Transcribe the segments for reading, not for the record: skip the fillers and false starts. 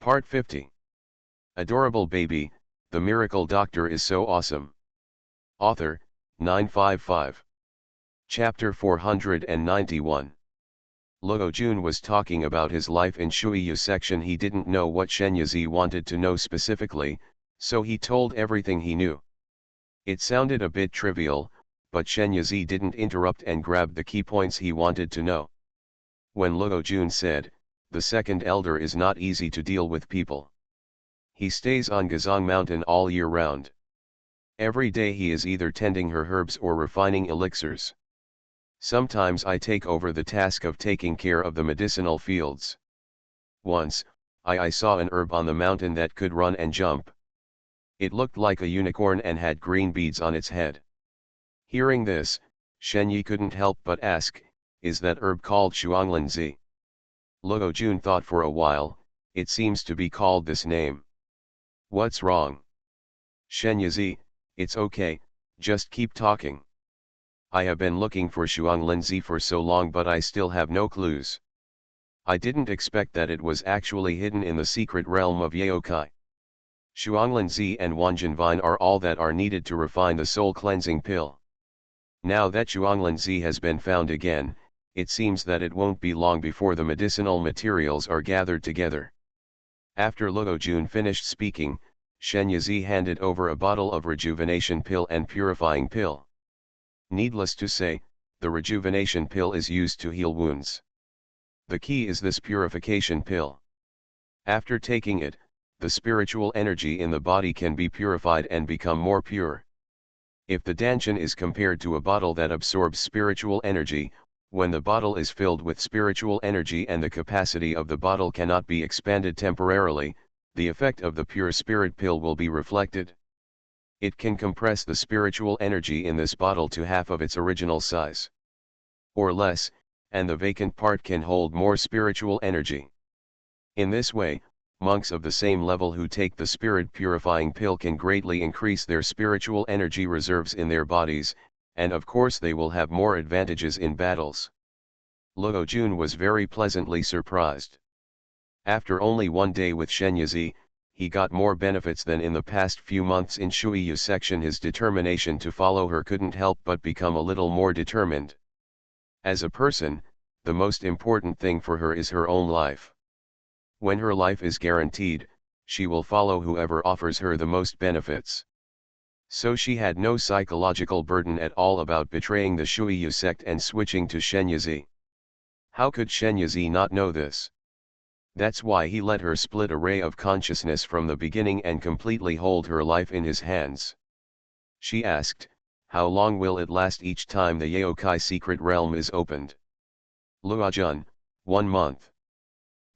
Part 50. Adorable Baby, The Miracle Doctor is So Awesome. Author, 955. Chapter 491. Luo Jun was talking about his life in Shuiyu section. He didn't know what Shen Yizi wanted to know specifically, so he told everything he knew. It sounded a bit trivial, but Shen Yizi didn't interrupt and grabbed the key points he wanted to know. When Luo Jun said, "The second elder is not easy to deal with people. He stays on Gazong Mountain all year round. Every day he is either tending her herbs or refining elixirs. Sometimes I take over the task of taking care of the medicinal fields. Once, I saw an herb on the mountain that could run and jump. It looked like a unicorn and had green beads on its head." Hearing this, Shen Yi couldn't help but ask, "Is that herb called Shuanglanzi?" Luo Jun thought for a while. "It seems to be called this name." "What's wrong?" "Shen Yizi, it's okay, just keep talking. I have been looking for Shuanglanzi for so long, but I still have no clues. I didn't expect that it was actually hidden in the secret realm of Yaokai. Shuanglanzi and Wanjinvine are all that are needed to refine the soul cleansing pill. Now that Shuanglanzi has been found again, it seems that it won't be long before the medicinal materials are gathered together." After Luo Jun finished speaking, Shen Yizi handed over a bottle of rejuvenation pill and purifying pill. Needless to say, the rejuvenation pill is used to heal wounds. The key is this purification pill. After taking it, the spiritual energy in the body can be purified and become more pure. If the danchan is compared to a bottle that absorbs spiritual energy, when the bottle is filled with spiritual energy and the capacity of the bottle cannot be expanded temporarily, the effect of the pure spirit pill will be reflected. It can compress the spiritual energy in this bottle to half of its original size, or less, and the vacant part can hold more spiritual energy. In this way, monks of the same level who take the spirit purifying pill can greatly increase their spiritual energy reserves in their bodies, and of course they will have more advantages in battles. Luo Jun was very pleasantly surprised. After only one day with Shen Yizi, he got more benefits than in the past few months in Shuiyu section. His determination to follow her couldn't help but become a little more determined. As a person, the most important thing for her is her own life. When her life is guaranteed, she will follow whoever offers her the most benefits. So she had no psychological burden at all about betraying the Shuiyu sect and switching to Shen Yizi. How could Shen Yizi not know this? That's why he let her split a ray of consciousness from the beginning and completely hold her life in his hands. She asked, "How long will it last each time the Yaokai secret realm is opened?" "Luo Jun, 1 month.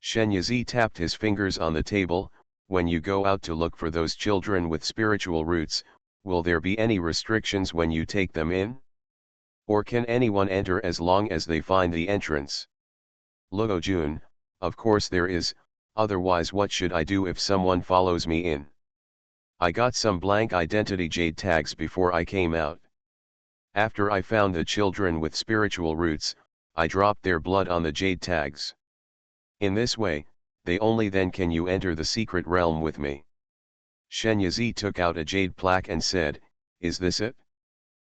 Shen Yizi tapped his fingers on the table. "When you go out to look for those children with spiritual roots, will there be any restrictions when you take them in? Or can anyone enter as long as they find the entrance?" Luo Jun, "Of course there is, otherwise what should I do if someone follows me in? I got some blank identity jade tags before I came out. After I found the children with spiritual roots, I dropped their blood on the jade tags. In this way, they only then can you enter the secret realm with me." Shen Yizi took out a jade plaque and said, "Is this it?"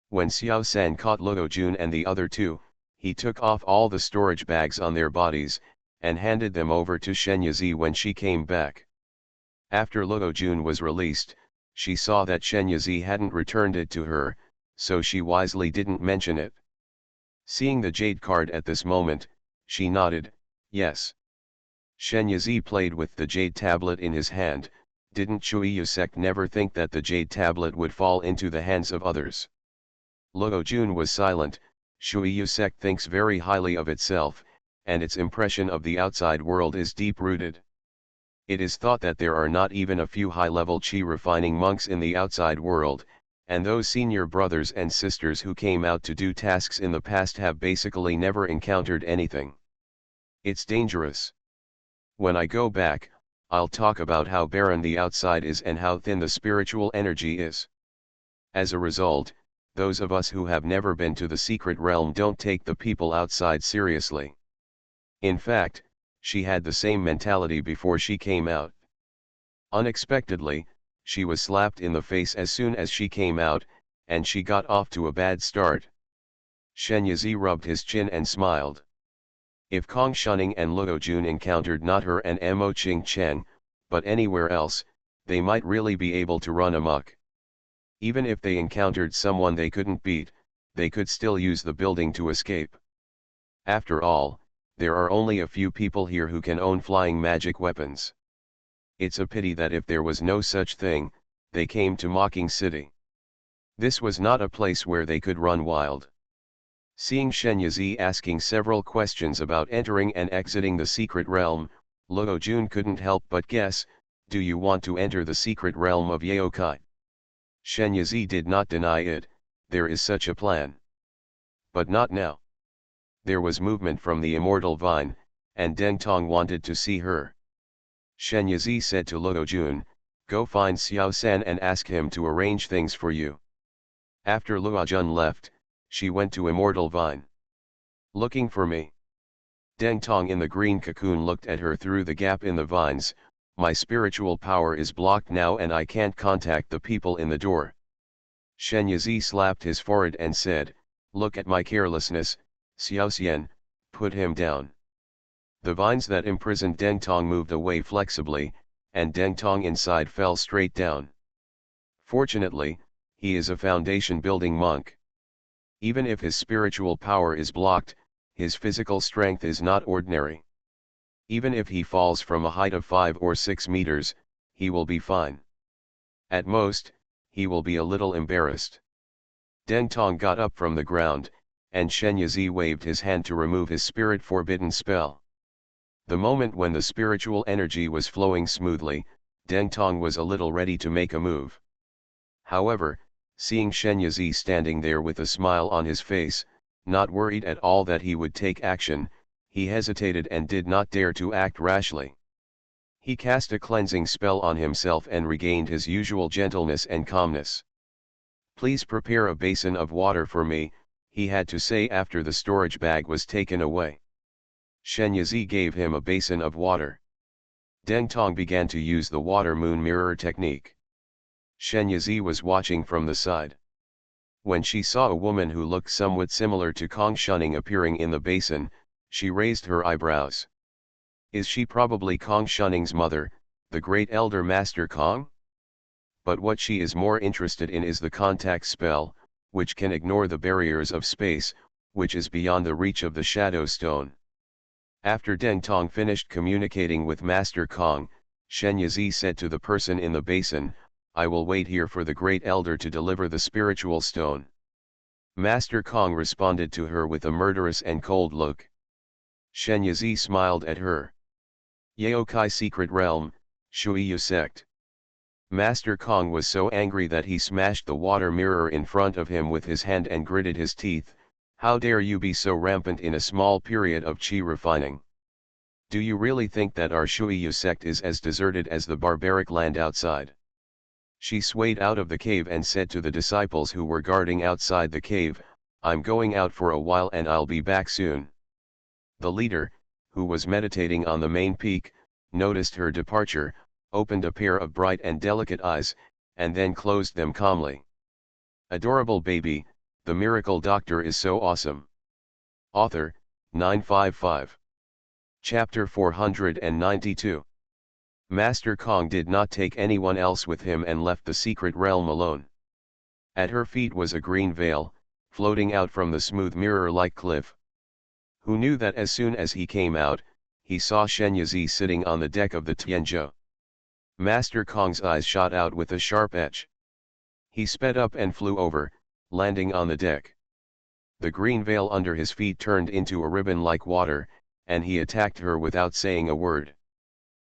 When Xiao San caught Luo Jun and the other two, he took off all the storage bags on their bodies, and handed them over to Shen Yizi when she came back. After Luo Jun was released, she saw that Shen Yizi hadn't returned it to her, so she wisely didn't mention it. Seeing the jade card at this moment, she nodded, "Yes." Shen Yizi played with the jade tablet in his hand. Didn't Shuiyu sect never think that the jade tablet would fall into the hands of others? Luo Jun was silent. Shuiyu sect thinks very highly of itself, and its impression of the outside world is deep-rooted. It is thought that there are not even a few high-level chi refining monks in the outside world, and those senior brothers and sisters who came out to do tasks in the past have basically never encountered anything. It's dangerous. When I go back, I'll talk about how barren the outside is and how thin the spiritual energy is. As a result, those of us who have never been to the secret realm don't take the people outside seriously. In fact, she had the same mentality before she came out. Unexpectedly, she was slapped in the face as soon as she came out, and she got off to a bad start. Shen Yizi rubbed his chin and smiled. If Kong Shunning and Luo Jun encountered not her and Mo Ching Cheng, but anywhere else, they might really be able to run amok. Even if they encountered someone they couldn't beat, they could still use the building to escape. After all, there are only a few people here who can own flying magic weapons. It's a pity that if there was no such thing, they came to Mocking City. This was not a place where they could run wild. Seeing Shen Yizi asking several questions about entering and exiting the secret realm, Luo Jun couldn't help but guess, do you want to enter the secret realm of Yaokai? Shen Yizi did not deny it, there is such a plan. But not now. There was movement from the immortal vine, and Deng Tong wanted to see her. Shen Yizi said to Luo Jun, go find Xiao San and ask him to arrange things for you. After Luo Jun left, she went to Immortal Vine. Looking for me? Deng Tong in the green cocoon looked at her through the gap in the vines. My spiritual power is blocked now and I can't contact the people in the door. Shen Yizi slapped his forehead and said, look at my carelessness, Xiao Xian, put him down. The vines that imprisoned Deng Tong moved away flexibly, and Deng Tong inside fell straight down. Fortunately, he is a foundation-building monk. Even if his spiritual power is blocked, his physical strength is not ordinary. Even if he falls from a height of 5 or 6 meters, he will be fine. At most, he will be a little embarrassed. Deng Tong got up from the ground, and Shen Yizi waved his hand to remove his spirit-forbidden spell. The moment when the spiritual energy was flowing smoothly, Deng Tong was a little ready to make a move. However, seeing Shen Yizi standing there with a smile on his face, not worried at all that he would take action, he hesitated and did not dare to act rashly. He cast a cleansing spell on himself and regained his usual gentleness and calmness. Please prepare a basin of water for me, he had to say after the storage bag was taken away. Shen Yizi gave him a basin of water. Deng Tong began to use the water moon mirror technique. Shen Yizi was watching from the side. When she saw a woman who looked somewhat similar to Kong Shunning appearing in the basin, she raised her eyebrows. Is she probably Kong Shunning's mother, the great elder Master Kong? But what she is more interested in is the contact spell, which can ignore the barriers of space, which is beyond the reach of the Shadow Stone. After Deng Tong finished communicating with Master Kong, Shen Yizi said to the person in the basin, I will wait here for the great elder to deliver the spiritual stone. Master Kong responded to her with a murderous and cold look. Shen Yizi smiled at her. Yaokai Secret Realm, Shuiyu Sect. Master Kong was so angry that he smashed the water mirror in front of him with his hand and gritted his teeth. How dare you be so rampant in a small period of chi refining? Do you really think that our Shuiyu sect is as deserted as the barbaric land outside? She swayed out of the cave and said to the disciples who were guarding outside the cave, I'm going out for a while and I'll be back soon. The leader, who was meditating on the main peak, noticed her departure, opened a pair of bright and delicate eyes, and then closed them calmly. Adorable baby, the miracle doctor is so awesome. Author, 955. Chapter 492. Master Kong did not take anyone else with him and left the secret realm alone. At her feet was a green veil, floating out from the smooth mirror-like cliff. Who knew that as soon as he came out, he saw Shen Yizi sitting on the deck of the Tianzhou. Master Kong's eyes shot out with a sharp edge. He sped up and flew over, landing on the deck. The green veil under his feet turned into a ribbon like water, and he attacked her without saying a word.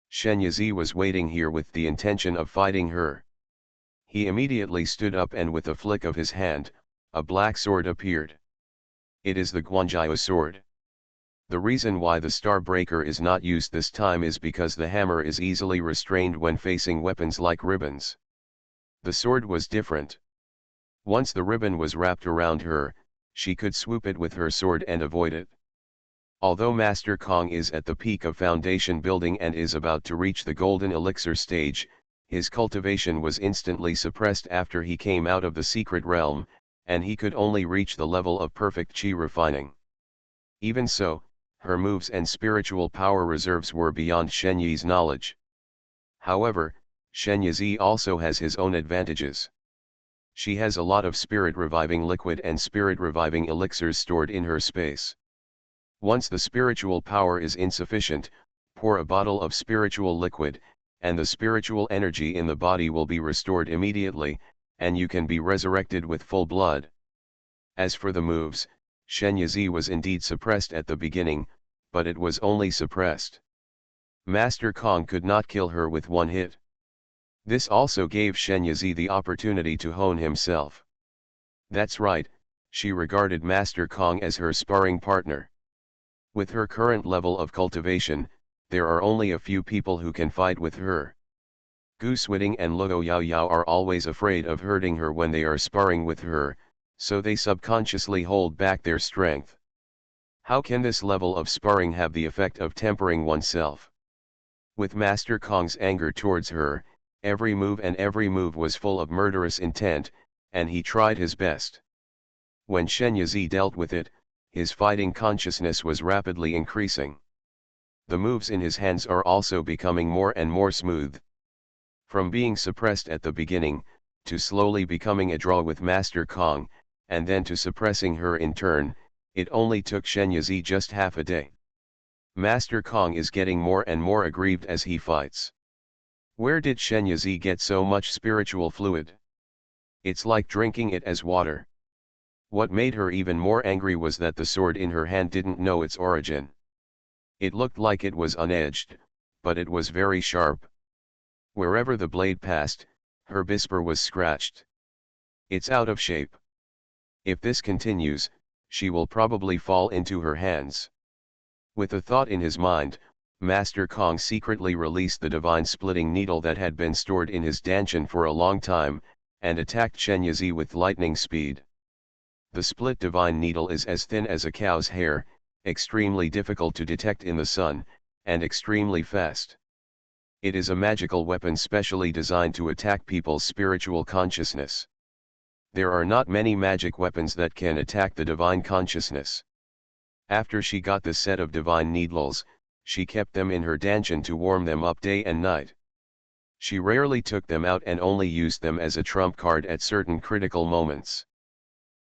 Shen Yizi was waiting here with the intention of fighting her. He immediately stood up and with a flick of his hand, a black sword appeared. It is the Guanjiao sword. The reason why the Star Breaker is not used this time is because the hammer is easily restrained when facing weapons like ribbons. The sword was different. Once the ribbon was wrapped around her, she could swoop it with her sword and avoid it. Although Master Kong is at the peak of foundation building and is about to reach the golden elixir stage, his cultivation was instantly suppressed after he came out of the secret realm, and he could only reach the level of perfect chi refining. Even so, her moves and spiritual power reserves were beyond Shen Yi's knowledge. However, Shen Yi also has his own advantages. She has a lot of spirit reviving liquid and spirit reviving elixirs stored in her space. Once the spiritual power is insufficient, pour a bottle of spiritual liquid, and the spiritual energy in the body will be restored immediately, and you can be resurrected with full blood. As for the moves, Shen Yi was indeed suppressed at the beginning, but it was only suppressed. Master Kong could not kill her with one hit. This also gave Shen Yi the opportunity to hone himself. That's right, she regarded Master Kong as her sparring partner. With her current level of cultivation, there are only a few people who can fight with her. Gu Switting and Luo Yao Yao are always afraid of hurting her when they are sparring with her, so they subconsciously hold back their strength. How can this level of sparring have the effect of tempering oneself? With Master Kong's anger towards her, every move was full of murderous intent, and he tried his best. When Shen Yi dealt with it, his fighting consciousness was rapidly increasing. The moves in his hands are also becoming more and more smooth. From being suppressed at the beginning, to slowly becoming a draw with Master Kong, and then to suppressing her in turn, it only took Shen Yi just half a day. Master Kong is getting more and more aggrieved as he fights. Where did Shen Yi get so much spiritual fluid? It's like drinking it as water. What made her even more angry was that the sword in her hand didn't know its origin. It looked like it was unedged, but it was very sharp. Wherever the blade passed, her bisper was scratched. It's out of shape. If this continues, she will probably fall into her hands. With a thought in his mind, Master Kong secretly released the divine splitting needle that had been stored in his danchan for a long time, and attacked Shen Yi with lightning speed. The split divine needle is as thin as a cow's hair, extremely difficult to detect in the sun, and extremely fast. It is a magical weapon specially designed to attack people's spiritual consciousness. There are not many magic weapons that can attack the divine consciousness. After she got the set of divine needles, she kept them in her danchan to warm them up day and night. She rarely took them out and only used them as a trump card at certain critical moments.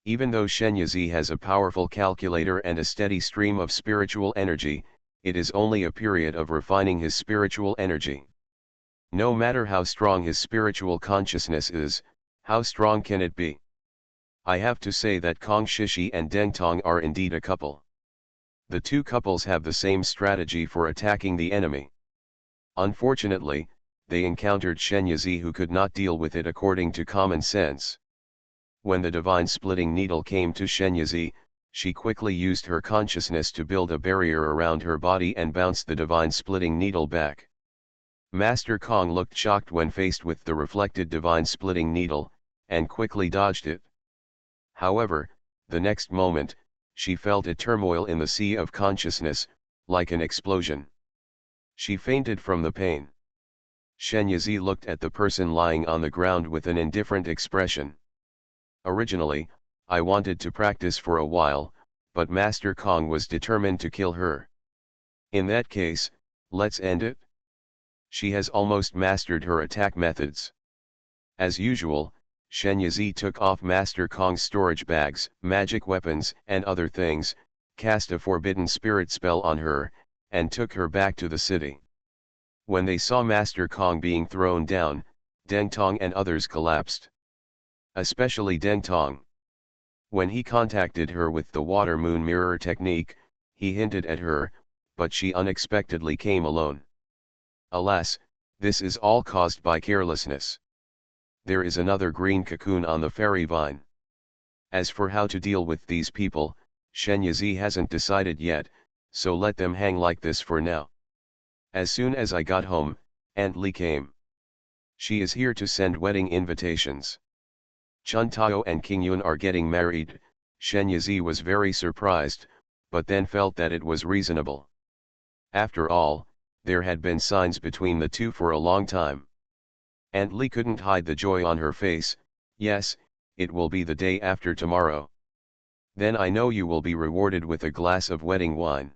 Even though Shen Yi has a powerful calculator and a steady stream of spiritual energy, it is only a period of refining his spiritual energy. No matter how strong his spiritual consciousness is, how strong can it be? I have to say that Kong Shishi and Deng Tong are indeed a couple. The two couples have the same strategy for attacking the enemy. Unfortunately, they encountered Shen Yi who could not deal with it according to common sense. When the divine splitting needle came to Shen Yi, she quickly used her consciousness to build a barrier around her body and bounced the divine splitting needle back. Master Kong looked shocked when faced with the reflected divine splitting needle, and quickly dodged it. However, the next moment, she felt a turmoil in the sea of consciousness, like an explosion. She fainted from the pain. Shen Yi looked at the person lying on the ground with an indifferent expression. Originally, I wanted to practice for a while, but Master Kong was determined to kill her. In that case, let's end it. She has almost mastered her attack methods. As usual, Shen Yi took off Master Kong's storage bags, magic weapons and other things, cast a forbidden spirit spell on her, and took her back to the city. When they saw Master Kong being thrown down, Deng Tong and others collapsed. Especially Deng Tong. When he contacted her with the water moon mirror technique, he hinted at her, but she unexpectedly came alone. Alas, this is all caused by carelessness. There is another green cocoon on the fairy vine. As for how to deal with these people, Shen Yi hasn't decided yet, so let them hang like this for now. As soon as I got home, Aunt Li came. She is here to send wedding invitations. Chun Tao and King Yun are getting married. Shen Yi was very surprised, but then felt that it was reasonable. After all, there had been signs between the two for a long time. Aunt Lee couldn't hide the joy on her face. Yes, it will be the day after tomorrow. Then I know you will be rewarded with a glass of wedding wine.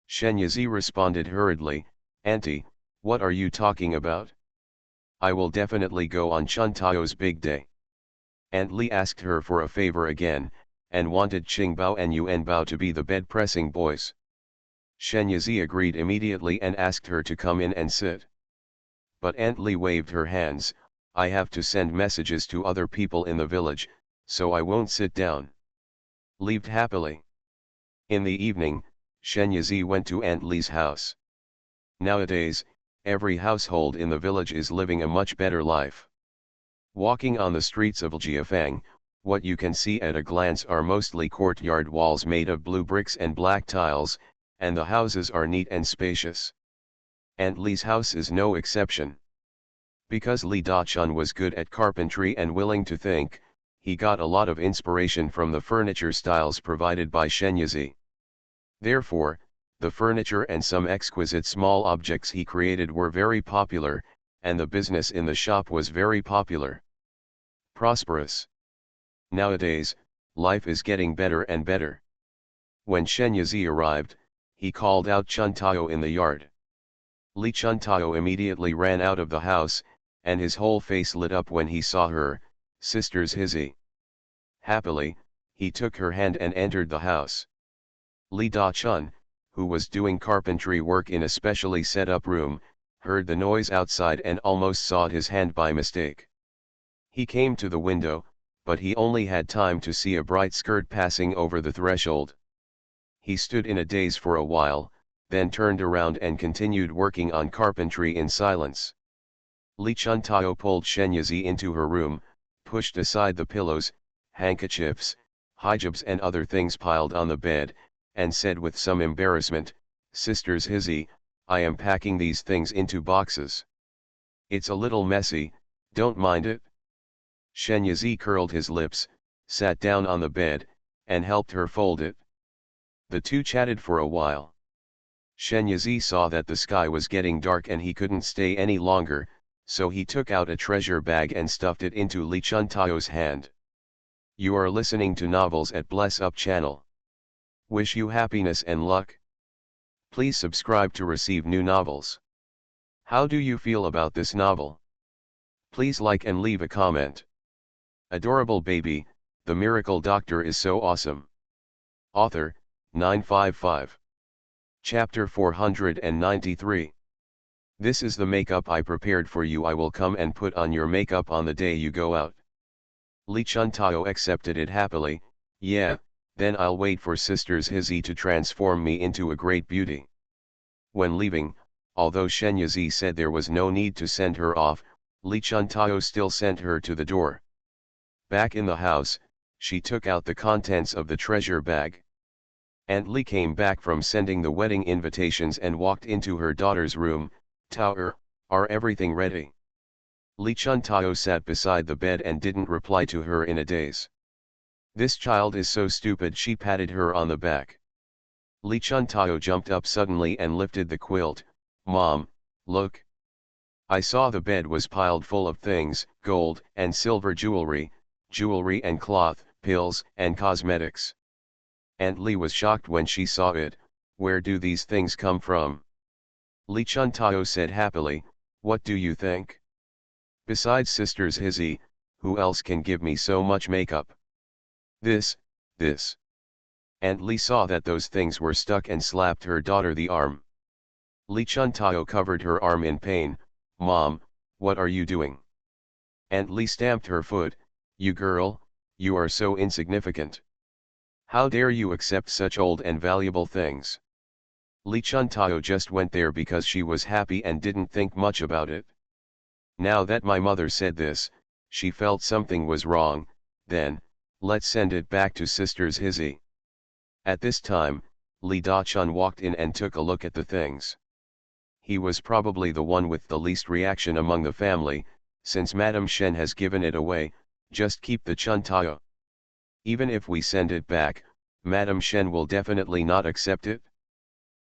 Shenyazi responded hurriedly, Auntie, what are you talking about? I will definitely go on Chuntao's big day. Aunt Lee asked her for a favor again, and wanted Qingbao and Yuanbao to be the bed-pressing boys. Shenyazi agreed immediately and asked her to come in and sit. But Aunt Lee waved her hands, I have to send messages to other people in the village, so I won't sit down. Leaved happily. In the evening, Shenyazi went to Aunt Lee's house. Nowadays, every household in the village is living a much better life. Walking on the streets of Jiafang, what you can see at a glance are mostly courtyard walls made of blue bricks and black tiles, and the houses are neat and spacious. Aunt Lee's house is no exception. Because Li Dachun was good at carpentry and willing to think, he got a lot of inspiration from the furniture styles provided by Shenyazi. Therefore, the furniture and some exquisite small objects he created were very popular, and the business in the shop was very popular. Prosperous. Nowadays, life is getting better and better. When Shenyazi arrived, he called out Chuntao in the yard. Li Chuntao immediately ran out of the house, and his whole face lit up when he saw her, sisters Hizi. Happily, he took her hand and entered the house. Li Dachun, who was doing carpentry work in a specially set up room, heard the noise outside and almost sawed his hand by mistake. He came to the window, but he only had time to see a bright skirt passing over the threshold. He stood in a daze for a while, then turned around and continued working on carpentry in silence. Li Chuntao pulled Shenyazi into her room, pushed aside the pillows, handkerchiefs, hijabs and other things piled on the bed, and said with some embarrassment, Sisters Hizi, I am packing these things into boxes. It's a little messy, don't mind it. Shenyazi curled his lips, sat down on the bed, and helped her fold it. The two chatted for a while. Shenyazi saw that the sky was getting dark and he couldn't stay any longer, so he took out a treasure bag and stuffed it into Li Chuntao's hand. You are listening to Novels at Bless Up channel. Wish you happiness and luck. Please subscribe to receive new novels. How do you feel about this novel? Please like and leave a comment. Adorable baby, the miracle doctor is so awesome. Author, 955. Chapter 493. This is the makeup I prepared for you. I will come and put on your makeup on the day you go out. Li Chuntao accepted it happily. Yeah, then I'll wait for Sisters Hizi to transform me into a great beauty. When leaving, although Shenyazi said there was no need to send her off, Li Chuntao still sent her to the door. Back in the house, she took out the contents of the treasure bag. Aunt Li came back from sending the wedding invitations and walked into her daughter's room. Tao, are everything ready? Li Chuntao sat beside the bed and didn't reply to her in a daze. This child is so stupid. She patted her on the back. Li Chuntao jumped up suddenly and lifted the quilt. Mom, look. I saw the bed was piled full of things, gold and silver jewelry and cloth, pills and cosmetics. Aunt Li was shocked when she saw it. Where do these things come from? Li Chuntao said happily, what do you think? Besides Sisters Hizi, who else can give me so much makeup? This. Aunt Li saw that those things were stuck and slapped her daughter the arm. Li Chuntao covered her arm in pain. Mom, what are you doing? Aunt Li stamped her foot. You girl, you are so insignificant. How dare you accept such old and valuable things? Li Chuntao just went there because she was happy and didn't think much about it. Now that my mother said this, she felt something was wrong. Then, let's send it back to Sisters Hizi. At this time, Li Dachun walked in and took a look at the things. He was probably the one with the least reaction among the family. Since Madame Shen has given it away, just keep the Chuntao. Even if we send it back, Madame Shen will definitely not accept it.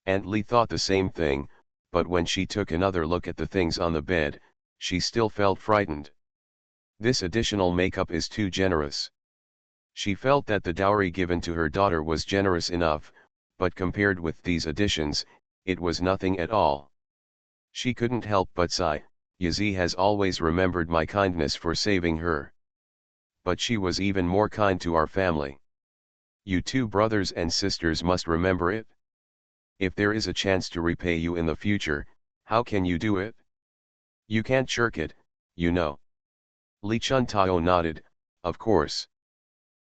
Aunt Li thought the same thing, but when she took another look at the things on the bed, she still felt frightened. This additional makeup is too generous. She felt that the dowry given to her daughter was generous enough, but compared with these additions, it was nothing at all. She couldn't help but sigh. Yazi has always remembered my kindness for saving her. But she was even more kind to our family. You two brothers and sisters must remember it. If there is a chance to repay you in the future, how can you do it? You can't shirk it, you know. Li Chuntao nodded, of course.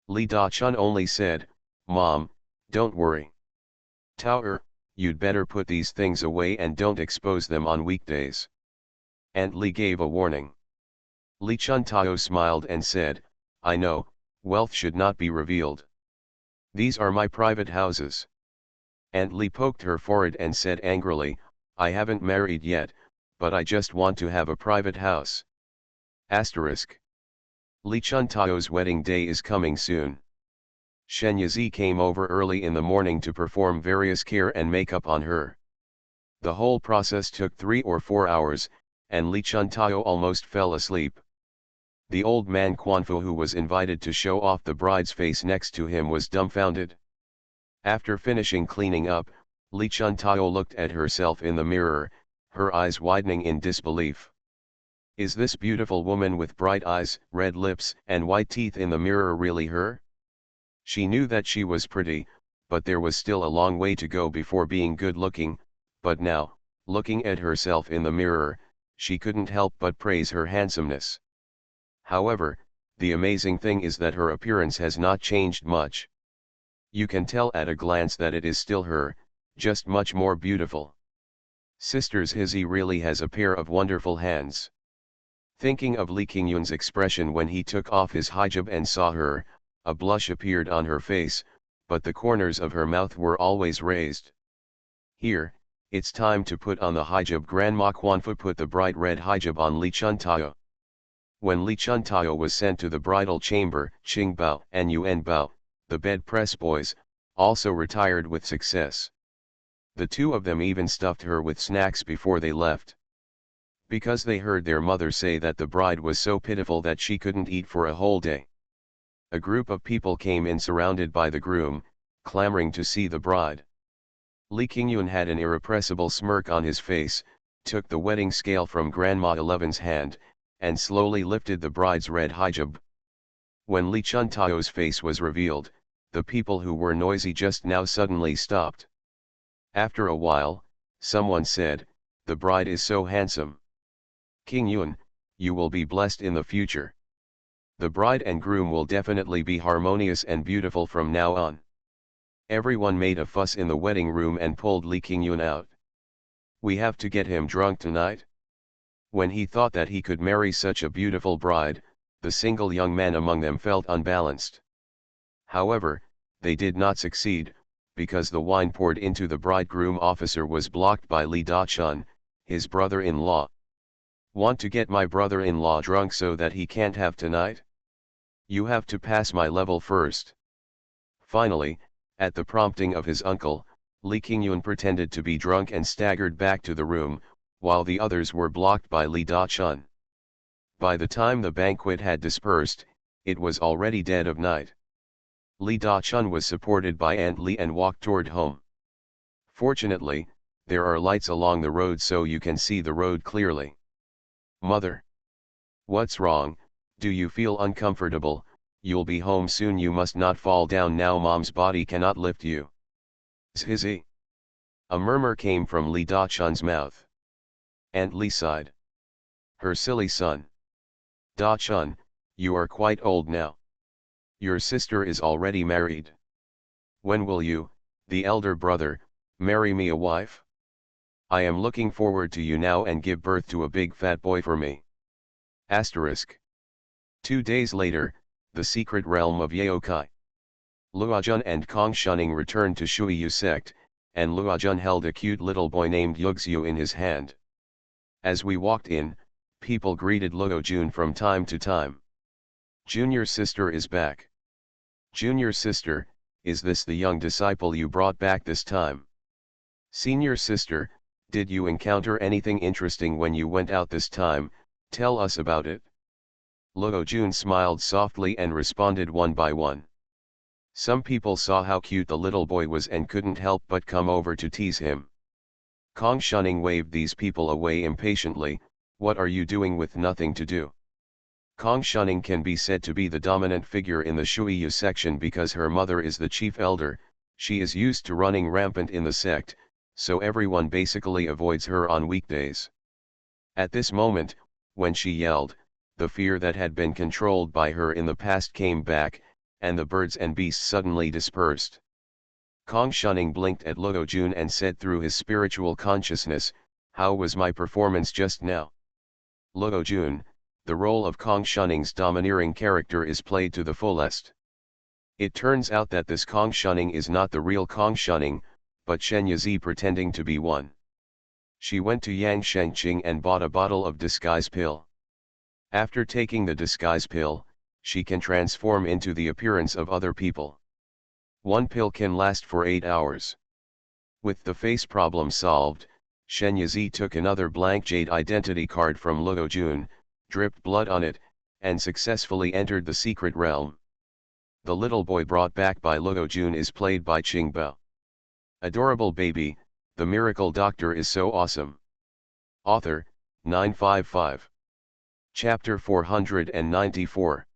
Li Da-chun only said, Mom, don't worry. Tao you'd better put these things away and don't expose them on weekdays. Aunt Li gave a warning. Li Chuntao smiled and said, I know, wealth should not be revealed. These are my private houses. Aunt Li poked her forehead and said angrily, I haven't married yet, but I just want to have a private house. Asterisk. Li Chuntao's wedding day is coming soon. Shen Yazi came over early in the morning to perform various care and makeup on her. The whole process took 3 or 4 hours, and Li Chuntao almost fell asleep. The old man Quanfu who was invited to show off the bride's face next to him was dumbfounded. After finishing cleaning up, Li Chuntao looked at herself in the mirror, her eyes widening in disbelief. Is this beautiful woman with bright eyes, red lips, and white teeth in the mirror really her? She knew that she was pretty, but there was still a long way to go before being good-looking, but now, looking at herself in the mirror, she couldn't help but praise her handsomeness. However, the amazing thing is that her appearance has not changed much. You can tell at a glance that it is still her, just much more beautiful. Sisters Hizzy really has a pair of wonderful hands. Thinking of Li Qingyun's expression when he took off his hijab and saw her, a blush appeared on her face, but the corners of her mouth were always raised. Here, it's time to put on the hijab. Grandma Quanfu put the bright red hijab on Li Chuntao. When Li Chuntao was sent to the bridal chamber, Qing Bao and Yuan Bao, the bed press boys, also retired with success. The two of them even stuffed her with snacks before they left. Because they heard their mother say that the bride was so pitiful that she couldn't eat for a whole day. A group of people came in surrounded by the groom, clamoring to see the bride. Li Qingyun had an irrepressible smirk on his face, took the wedding scale from Grandma Eleven's hand, and slowly lifted the bride's red hijab. When Li Chuntao's face was revealed, the people who were noisy just now suddenly stopped. After a while, someone said, the bride is so handsome. Qingyun, you will be blessed in the future. The bride and groom will definitely be harmonious and beautiful from now on. Everyone made a fuss in the wedding room and pulled Li Qingyun out. We have to get him drunk tonight. When he thought that he could marry such a beautiful bride, the single young man among them felt unbalanced. However, they did not succeed, because the wine poured into the bridegroom officer was blocked by Li Da-chun, his brother-in-law. Want to get my brother-in-law drunk so that he can't have tonight? You have to pass my level first. Finally, at the prompting of his uncle, Li Qingyun pretended to be drunk and staggered back to the room, while the others were blocked by Li Da-chun. By the time the banquet had dispersed, it was already dead of night. Li Da-chun was supported by Aunt Li and walked toward home. Fortunately, there are lights along the road so you can see the road clearly. Mother. What's wrong? Do you feel uncomfortable? You'll be home soon. You must not fall down now. Mom's body cannot lift you. Zhizzy. A murmur came from Li Da-chun's mouth. Aunt Li sighed. Her silly son. Da-chun, you are quite old now. Your sister is already married. When will you, the elder brother, marry me a wife? I am looking forward to you now and give birth to a big fat boy for me. Asterisk. 2 days later, the secret realm of Yaokai. Luojun and Kong Shuning returned to Shuiyu sect, and Luojun held a cute little boy named Yuxiu in his hand. As we walked in, people greeted Luojun from time to time. Junior sister is back. Junior sister, is this the young disciple you brought back this time? Senior sister, did you encounter anything interesting when you went out this time? Tell us about it. Luo Jun smiled softly and responded one by one. Some people saw how cute the little boy was and couldn't help but come over to tease him. Kong Shunning waved these people away impatiently. What are you doing with nothing to do? Kong Shunning can be said to be the dominant figure in the Shuiyu section because her mother is the chief elder. She is used to running rampant in the sect, so everyone basically avoids her on weekdays. At this moment, when she yelled, the fear that had been controlled by her in the past came back, and the birds and beasts suddenly dispersed. Kong Shunning blinked at Luo Jun and said through his spiritual consciousness, "How was my performance just now?" Luo Jun, the role of Kong Shunning's domineering character is played to the fullest. It turns out that this Kong Shunning is not the real Kong Shunning, but Shen Yazi pretending to be one. She went to Yang Shengqing and bought a bottle of disguise pill. After taking the disguise pill, she can transform into the appearance of other people. One pill can last for 8 hours. With the face problem solved, Shen Yazi took another blank jade identity card from Luo Jun, dripped blood on it, and successfully entered the secret realm. The little boy brought back by Luo Jun is played by Qingbao. Adorable baby, the miracle doctor is so awesome. Author, 955. Chapter 494.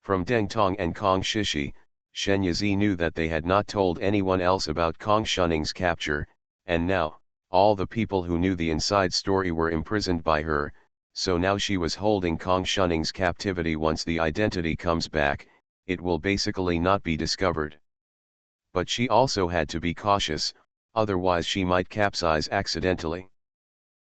From Deng Tong and Kong Shishi, Shen Yazi knew that they had not told anyone else about Kong Shunning's capture, and now, all the people who knew the inside story were imprisoned by her, so now she was holding Kong Shunning's captivity. Once the identity comes back, it will basically not be discovered. But she also had to be cautious, otherwise she might capsize accidentally.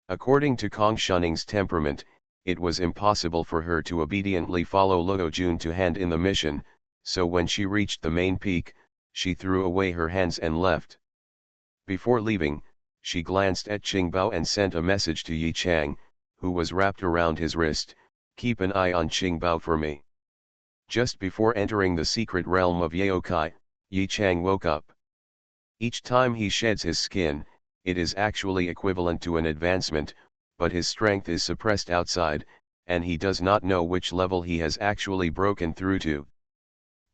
According to Kong Shunning's temperament, it was impossible for her to obediently follow Luo Jun to hand in the mission, so when she reached the main peak, she threw away her hands and left. Before leaving, she glanced at Qingbao and sent a message to Yi Chang, who was wrapped around his wrist, "Keep an eye on Qingbao for me." Just before entering the secret realm of Yaokai, Yi Chang woke up. Each time he sheds his skin, it is actually equivalent to an advancement, but his strength is suppressed outside, and he does not know which level he has actually broken through to.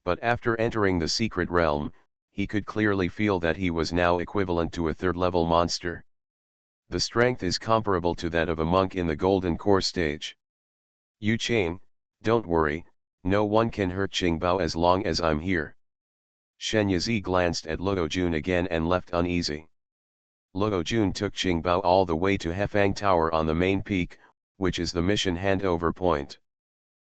But after entering the secret realm, he could clearly feel that he was now equivalent to a third-level monster. The strength is comparable to that of a monk in the Golden Core stage. "Yu Chang, don't worry, no one can hurt Qingbao as long as I'm here." Shen Yazi glanced at Luo Jun again and left uneasy. Luo Jun took Qingbao all the way to Hefang Tower on the main peak, which is the mission handover point.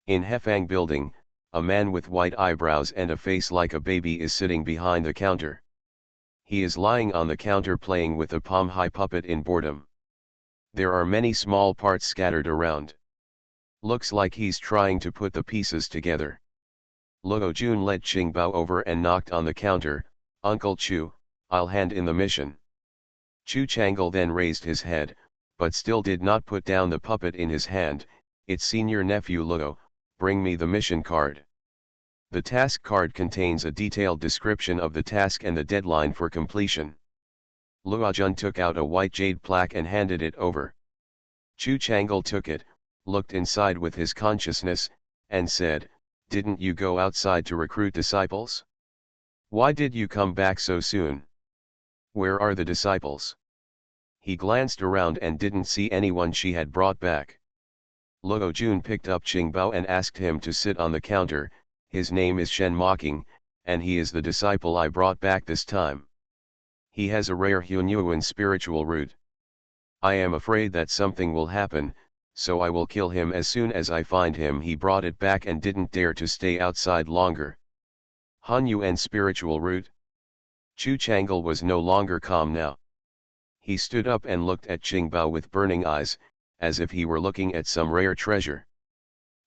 In Hefang building, a man with white eyebrows and a face like a baby is sitting behind the counter. He is lying on the counter playing with a palm-high puppet in boredom. There are many small parts scattered around. Looks like he's trying to put the pieces together. Luo Jun led Qingbao over and knocked on the counter. "Uncle Chu, I'll hand in the mission." Chu Changle then raised his head, but still did not put down the puppet in his hand. "It's senior nephew Luo, bring me the mission card." The task card contains a detailed description of the task and the deadline for completion. Luo Jun took out a white jade plaque and handed it over. Chu Changle took it, looked inside with his consciousness, and said, "Didn't you go outside to recruit disciples? Why did you come back so soon? Where are the disciples?" He glanced around and didn't see anyone she had brought back. Luo Jun picked up Qingbao and asked him to sit on the counter. "His name is Shen Mocking, and he is the disciple I brought back this time. He has a rare Hunyuan spiritual root. I am afraid that something will happen, so I will kill him as soon as I find him." He brought it back and didn't dare to stay outside longer. Hunyuan spiritual root? Chu Changle was no longer calm now. He stood up and looked at Qingbao with burning eyes, as if he were looking at some rare treasure.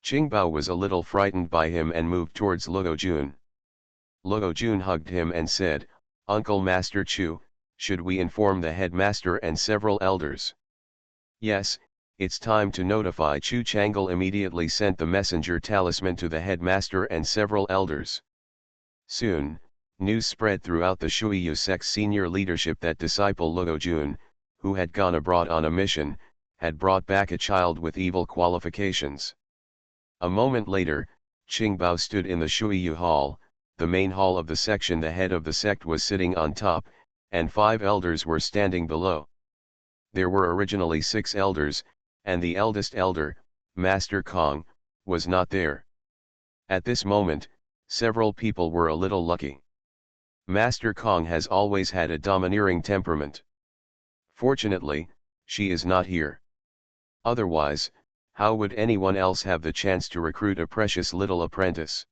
Qingbao was a little frightened by him and moved towards Luo Jun. Luo Jun hugged him and said, "Uncle Master Chu, should we inform the headmaster and several elders?" "Yes, it's time to notify." Chu Changle immediately sent the messenger talisman to the headmaster and several elders. Soon, News spread throughout the Shuiyu sect's senior leadership that disciple Luo Jun, who had gone abroad on a mission, had brought back a child with evil qualifications. A moment later, Qingbao stood in the Shuiyu hall, the main hall of the section. The head of the sect was sitting on top, and 5 elders were standing below. There were originally 6 elders, and the eldest elder, Master Kong, was not there. At this moment, several people were a little lucky. Master Kong has always had a domineering temperament. Fortunately, she is not here. Otherwise, how would anyone else have the chance to recruit a precious little apprentice?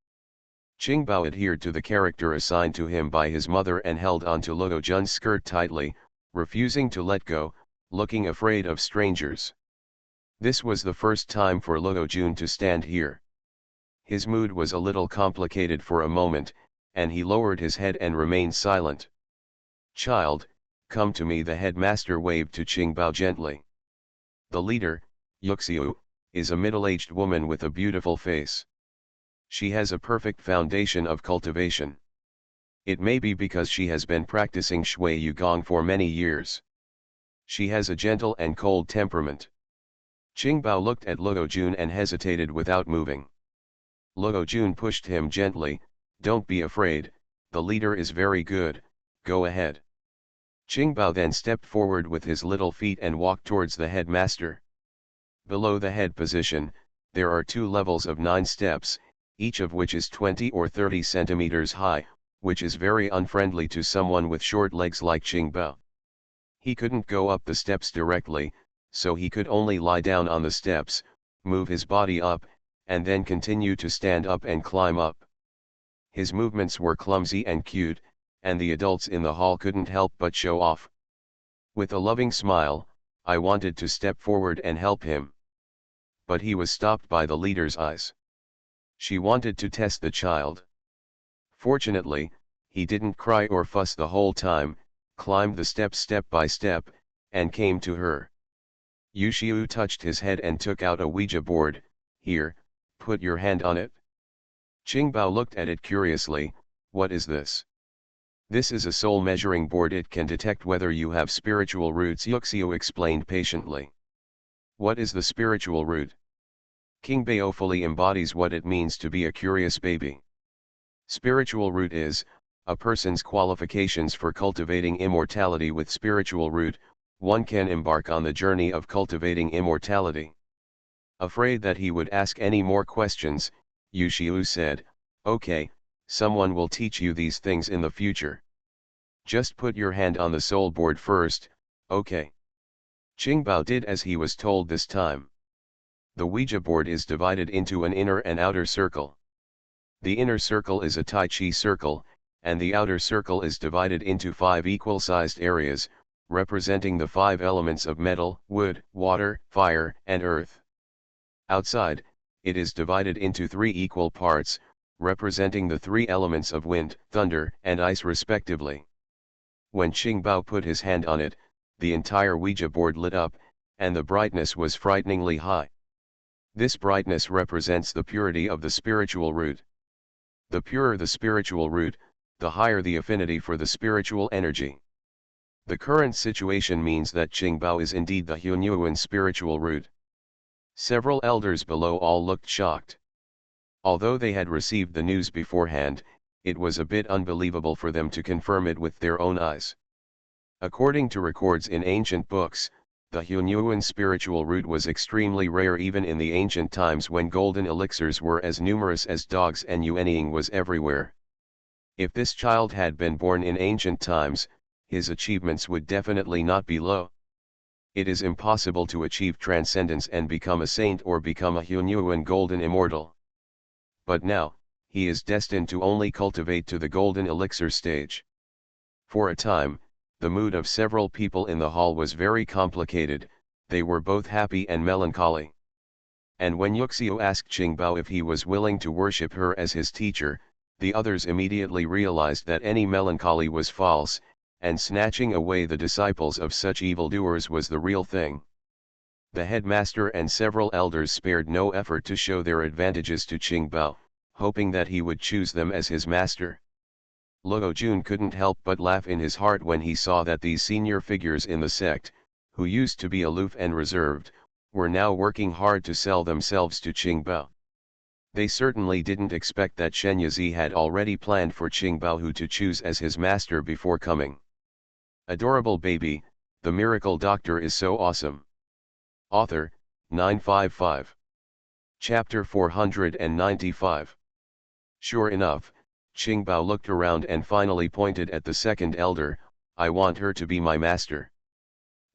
Qingbao adhered to the character assigned to him by his mother and held onto Luo Jun's skirt tightly, refusing to let go, looking afraid of strangers. This was the first time for Luo Jun to stand here. His mood was a little complicated for a moment, and he lowered his head and remained silent. "Child, come to me," the headmaster waved to Qingbao gently. The leader, Yuxiu, is a middle-aged woman with a beautiful face. She has a perfect foundation of cultivation. It may be because she has been practicing Shui Yugong for many years. She has a gentle and cold temperament. Qingbao looked at Luo Jun and hesitated without moving. Luo Jun pushed him gently. "Don't be afraid, the leader is very good, go ahead." Qingbao then stepped forward with his little feet and walked towards the headmaster. Below the head position, there are 2 levels of 9 steps, each of which is 20 or 30 centimeters high, which is very unfriendly to someone with short legs like Qingbao. He couldn't go up the steps directly, so he could only lie down on the steps, move his body up, and then continue to stand up and climb up. His movements were clumsy and cute, and the adults in the hall couldn't help but show off. With a loving smile, I wanted to step forward and help him. But he was stopped by the leader's eyes. She wanted to test the child. Fortunately, he didn't cry or fuss the whole time, climbed the steps step by step, and came to her. Yuxiu touched his head and took out a Ouija board. "Here, put your hand on it." Qingbao looked at it curiously. "What is this?" "This is a soul measuring board. It can detect whether you have spiritual roots," Yuxiu explained patiently. "What is the spiritual root?" Qingbao fully embodies what it means to be a curious baby. Spiritual root is, a person's qualifications for cultivating immortality. With spiritual root, one can embark on the journey of cultivating immortality. Afraid that he would ask any more questions, Yuxiu said, "Okay, someone will teach you these things in the future. Just put your hand on the soul board first, okay?" Qingbao did as he was told this time. The Ouija board is divided into an inner and outer circle. The inner circle is a Tai Chi circle, and the outer circle is divided into 5 equal-sized areas, representing the 5 elements of metal, wood, water, fire, and earth. Outside, it is divided into 3 equal parts, representing the 3 elements of wind, thunder, and ice respectively. When Qingbao put his hand on it, the entire Ouija board lit up, and the brightness was frighteningly high. This brightness represents the purity of the spiritual root. The purer the spiritual root, the higher the affinity for the spiritual energy. The current situation means that Qingbao is indeed the Hunyuan spiritual root. Several elders below all looked shocked. Although they had received the news beforehand, it was a bit unbelievable for them to confirm it with their own eyes. According to records in ancient books, the Hunyuan spiritual root was extremely rare even in the ancient times when golden elixirs were as numerous as dogs and yuanying was everywhere. If this child had been born in ancient times, his achievements would definitely not be low. It is impossible to achieve transcendence and become a saint or become a Hunyuan golden immortal. But now, he is destined to only cultivate to the golden elixir stage. For a time, the mood of several people in the hall was very complicated. They were both happy and melancholy. And when Yuxiu asked Qingbao if he was willing to worship her as his teacher, the others immediately realized that any melancholy was false, and snatching away the disciples of such evildoers was the real thing. The headmaster and several elders spared no effort to show their advantages to Qingbao, hoping that he would choose them as his master. Luo Jun couldn't help but laugh in his heart when he saw that these senior figures in the sect, who used to be aloof and reserved, were now working hard to sell themselves to Qingbao. They certainly didn't expect that Shen Yizi had already planned for Qingbao who to choose as his master before coming. Adorable baby, the miracle doctor is so awesome. Author, 955. Chapter 495. Sure enough, Qingbao looked around and finally pointed at the second elder. I want her to be my master.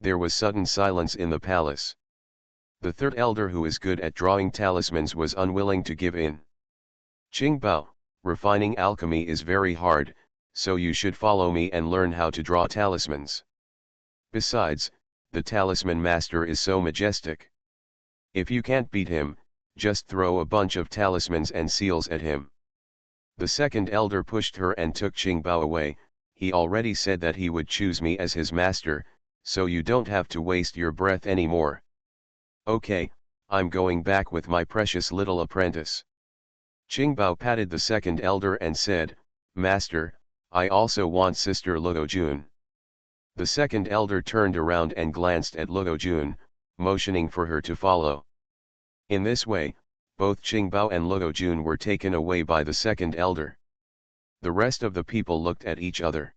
There was sudden silence in the palace. The third elder, who is good at drawing talismans, was unwilling to give in. Qingbao, refining alchemy is very hard, so you should follow me and learn how to draw talismans. Besides, the talisman master is so majestic. If you can't beat him, just throw a bunch of talismans and seals at him. The second elder pushed her and took Qingbao away. He already said that he would choose me as his master, so you don't have to waste your breath anymore. Okay, I'm going back with my precious little apprentice. Qingbao patted the second elder and said, Master, I also want Sister Luo Jun. The second elder turned around and glanced at Luo Jun, motioning for her to follow. In this way, both Qingbao and Luo Jun were taken away by the second elder. The rest of the people looked at each other.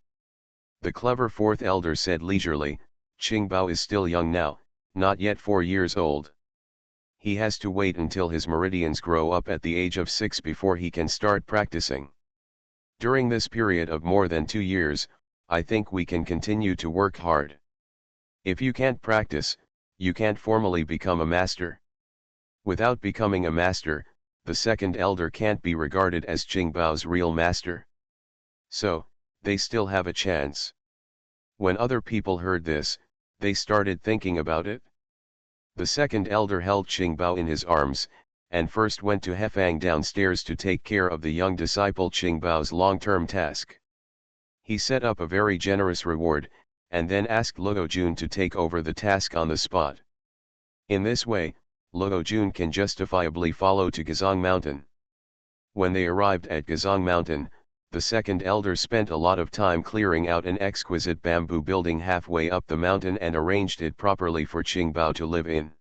The clever fourth elder said leisurely, Qingbao is still young now, not yet 4 years old. He has to wait until his meridians grow up at the age of 6 before he can start practicing. During this period of more than 2 years, I think we can continue to work hard. If you can't practice, you can't formally become a master. Without becoming a master, the second elder can't be regarded as Qingbao's real master. So, they still have a chance. When other people heard this, they started thinking about it. The second elder held Qingbao in his arms, and first went to Hefang downstairs to take care of the young disciple Qingbao's long-term task. He set up a very generous reward, and then asked Luo Jun to take over the task on the spot. In this way, Luo Jun can justifiably follow to Gazong Mountain. When they arrived at Gazong Mountain, the second elder spent a lot of time clearing out an exquisite bamboo building halfway up the mountain and arranged it properly for Qingbao to live in.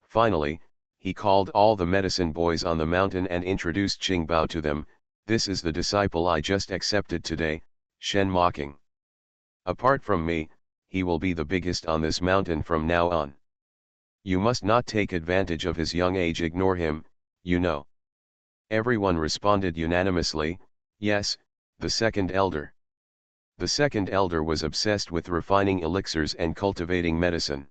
Finally, he called all the medicine boys on the mountain and introduced Qingbao to them. This is the disciple I just accepted today, Shen mocking. Apart from me, he will be the biggest on this mountain from now on. You must not take advantage of his young age, ignore him, you know. Everyone responded unanimously, yes, the second elder. The second elder was obsessed with refining elixirs and cultivating medicine.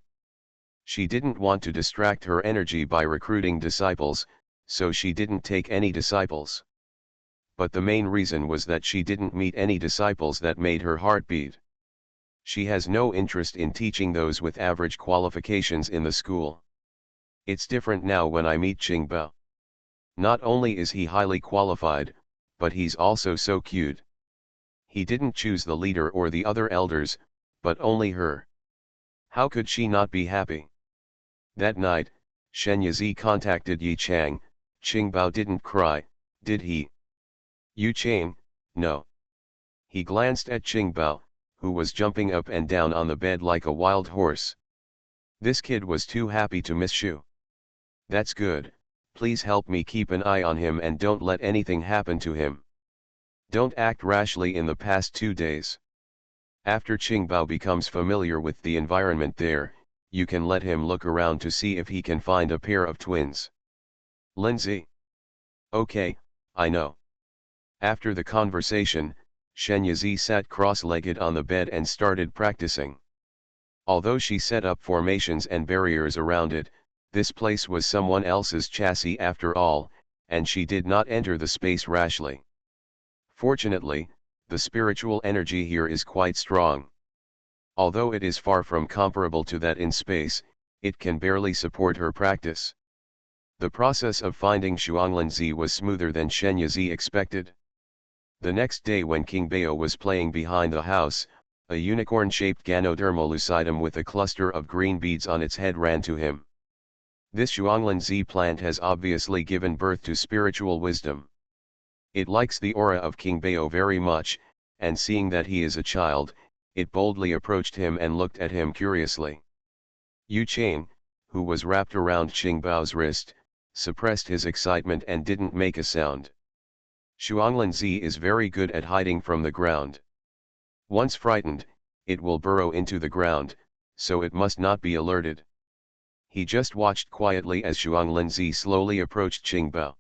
She didn't want to distract her energy by recruiting disciples, so she didn't take any disciples. But the main reason was that she didn't meet any disciples that made her heart beat. She has no interest in teaching those with average qualifications in the school. It's different now when I meet Qingbao. Not only is he highly qualified, but he's also so cute. He didn't choose the leader or the other elders, but only her. How could she not be happy? That night, Shen Yizi contacted Yi Chang. Qingbao didn't cry, did he? Yu Chang, no. He glanced at Qingbao, who was jumping up and down on the bed like a wild horse. This kid was too happy to miss Shu. That's good, please help me keep an eye on him and don't let anything happen to him. Don't act rashly in the past 2 days. After Qingbao becomes familiar with the environment there, you can let him look around to see if he can find a pair of twins. Lindsay. Okay, I know. After the conversation, Shen Yizi sat cross-legged on the bed and started practicing. Although she set up formations and barriers around it, this place was someone else's chassis after all, and she did not enter the space rashly. Fortunately, the spiritual energy here is quite strong. Although it is far from comparable to that in space, it can barely support her practice. The process of finding Shuanglinzi was smoother than Shen Yizi expected. The next day, when King Bao was playing behind the house, a unicorn-shaped Ganodermolucidum with a cluster of green beads on its head ran to him. This Shuanglinzi plant has obviously given birth to spiritual wisdom. It likes the aura of King Bao very much, and seeing that he is a child, it boldly approached him and looked at him curiously. Yu Chang, who was wrapped around Qing Bao's wrist, suppressed his excitement and didn't make a sound. Xuanglin is very good at hiding from the ground. Once frightened, it will burrow into the ground, so it must not be alerted. He just watched quietly as Xuanglin slowly approached Qingbao.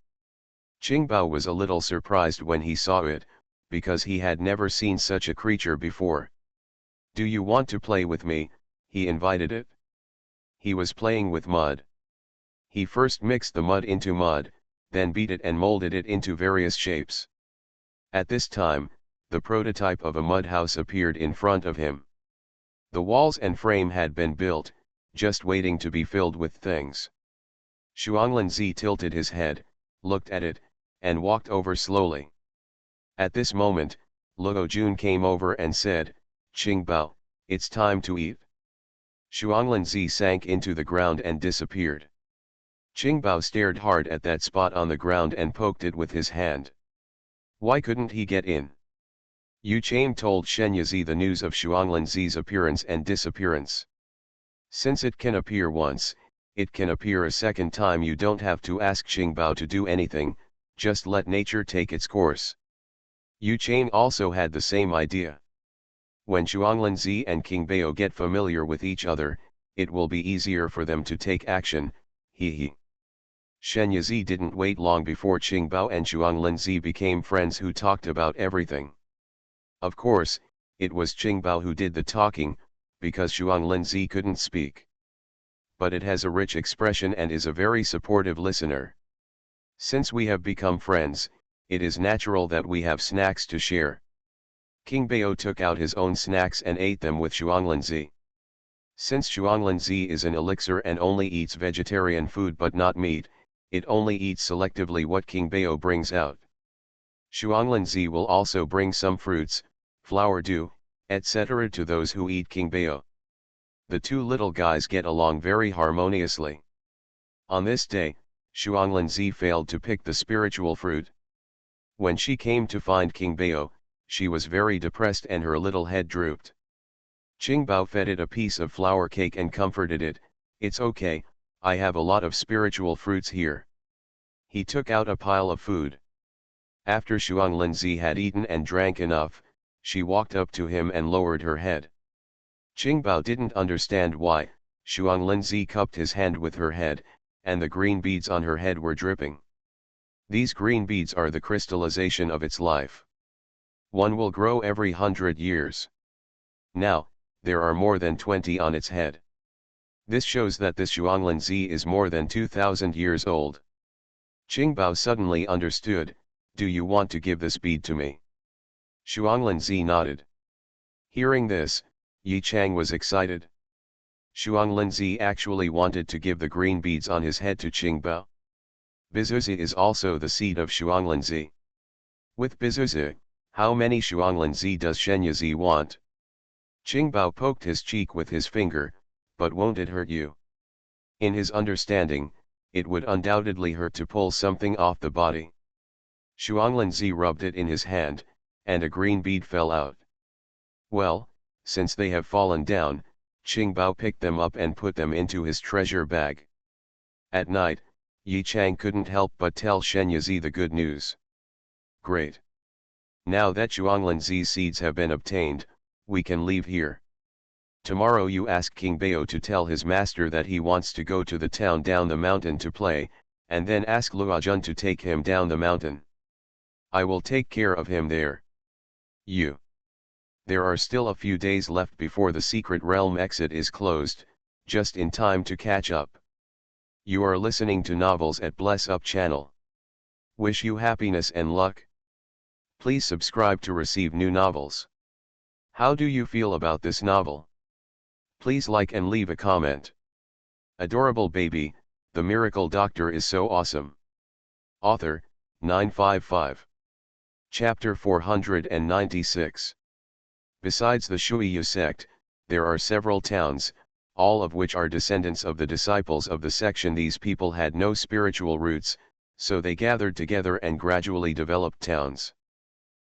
Qingbao was a little surprised when he saw it, because he had never seen such a creature before. "Do you want to play with me?" he invited it. He was playing with mud. He first mixed the mud into mud, then beat it and molded it into various shapes. At this time, the prototype of a mud house appeared in front of him. The walls and frame had been built, just waiting to be filled with things. Xuanglin tilted his head, looked at it, and walked over slowly. At this moment, Luo Jun came over and said, "Qingbao, it's time to eat." Xuanglin sank into the ground and disappeared. Qingbao stared hard at that spot on the ground and poked it with his hand. Why couldn't he get in? Yu Chang told Shenyazi the news of Xuanglin appearance and disappearance. Since it can appear once, it can appear a second time. You don't have to ask Qingbao to do anything, just let nature take its course. Yu Chang also had the same idea. When Xuanglin and King Bao get familiar with each other, it will be easier for them to take action, he. Shenyazi didn't wait long before Qingbao and Xuanglin became friends who talked about everything. Of course, it was Qingbao who did the talking, because Xuanglin couldn't speak. But it has a rich expression and is a very supportive listener. Since we have become friends, it is natural that we have snacks to share. King Bao took out his own snacks and ate them with Xuanglin. Since Xuanglin is an elixir and only eats vegetarian food but not meat, it only eats selectively what King Bao brings out. Xuanglin will also bring some fruits, flower dew, etc. to those who eat King Bao. The two little guys get along very harmoniously. On this day, Xuanglin failed to pick the spiritual fruit. When she came to find King Bao, she was very depressed and her little head drooped. Qingbao fed it a piece of flour cake and comforted it, "It's okay, I have a lot of spiritual fruits here." He took out a pile of food. After Xuanglin had eaten and drank enough, she walked up to him and lowered her head. Qingbao didn't understand why. Xuanglin cupped his hand with her head, and the green beads on her head were dripping. These green beads are the crystallization of its life. One will grow every 100 years. Now, there are more than 20 on its head. This shows that this Xuanglin is more than 2000 years old. Qingbao suddenly understood, "Do you want to give this bead to me?" Xuanglin nodded. Hearing this, Yi Chang was excited. Xuanglin actually wanted to give the green beads on his head to Qingbao. Bizuzi is also the seed of Xuanglin. With Bizuzi, how many Xuanglin does Shenyazi want? Qingbao poked his cheek with his finger, "But won't it hurt you?" In his understanding, it would undoubtedly hurt to pull something off the body. Xuanglin rubbed it in his hand, and a green bead fell out. Well, since they have fallen down, Qingbao picked them up and put them into his treasure bag. At night, Yi Chang couldn't help but tell Shenyazi the good news. "Great. Now that Xuanglin seeds have been obtained, we can leave here. Tomorrow you ask King Bao to tell his master that he wants to go to the town down the mountain to play, and then ask Luojun to take him down the mountain. I will take care of him there. You. There are still a few days left before the secret realm exit is closed, just in time to catch up. You are listening to Novels at Bless Up channel. Wish you happiness and luck. Please subscribe to receive new novels. How do you feel about this novel? Please like and leave a comment. Adorable baby, the miracle doctor is so awesome. Author, 955. Chapter 496. Besides the Shuiyu sect, there are several towns, all of which are descendants of the disciples of the section. These people had no spiritual roots, So they gathered together and gradually developed towns.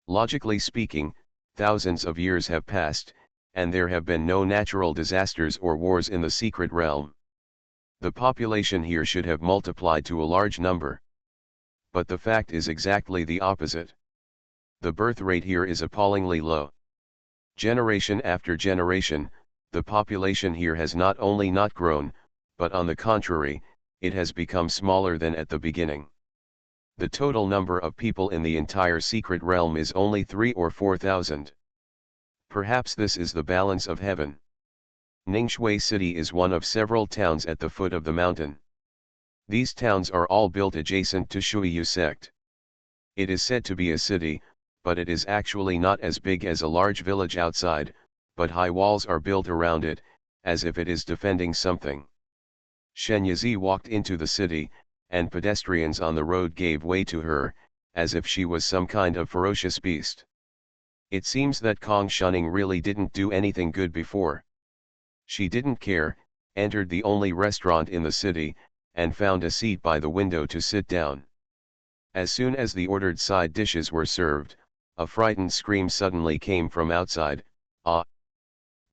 Logically speaking, thousands of years have passed, and there have been no natural disasters or wars in the secret realm. The population here should have multiplied to a large number. But the fact is exactly the opposite. The birth rate here is appallingly low. Generation after generation, the population here has not only not grown, but on the contrary, it has become smaller than at the beginning. The total number of people in the entire secret realm is only 3 or 4,000. Perhaps this is the balance of heaven. Ningshui City is one of several towns at the foot of the mountain. These towns are all built adjacent to Shuiyu sect. It is said to be a city, but it is actually not as big as a large village outside, but high walls are built around it, as if it is defending something. Shen Yizi walked into the city, and pedestrians on the road gave way to her, as if she was some kind of ferocious beast. It seems that Kong Shunning really didn't do anything good before. She didn't care, entered the only restaurant in the city, and found a seat by the window to sit down. As soon as the ordered side dishes were served, a frightened scream suddenly came from outside. Ah!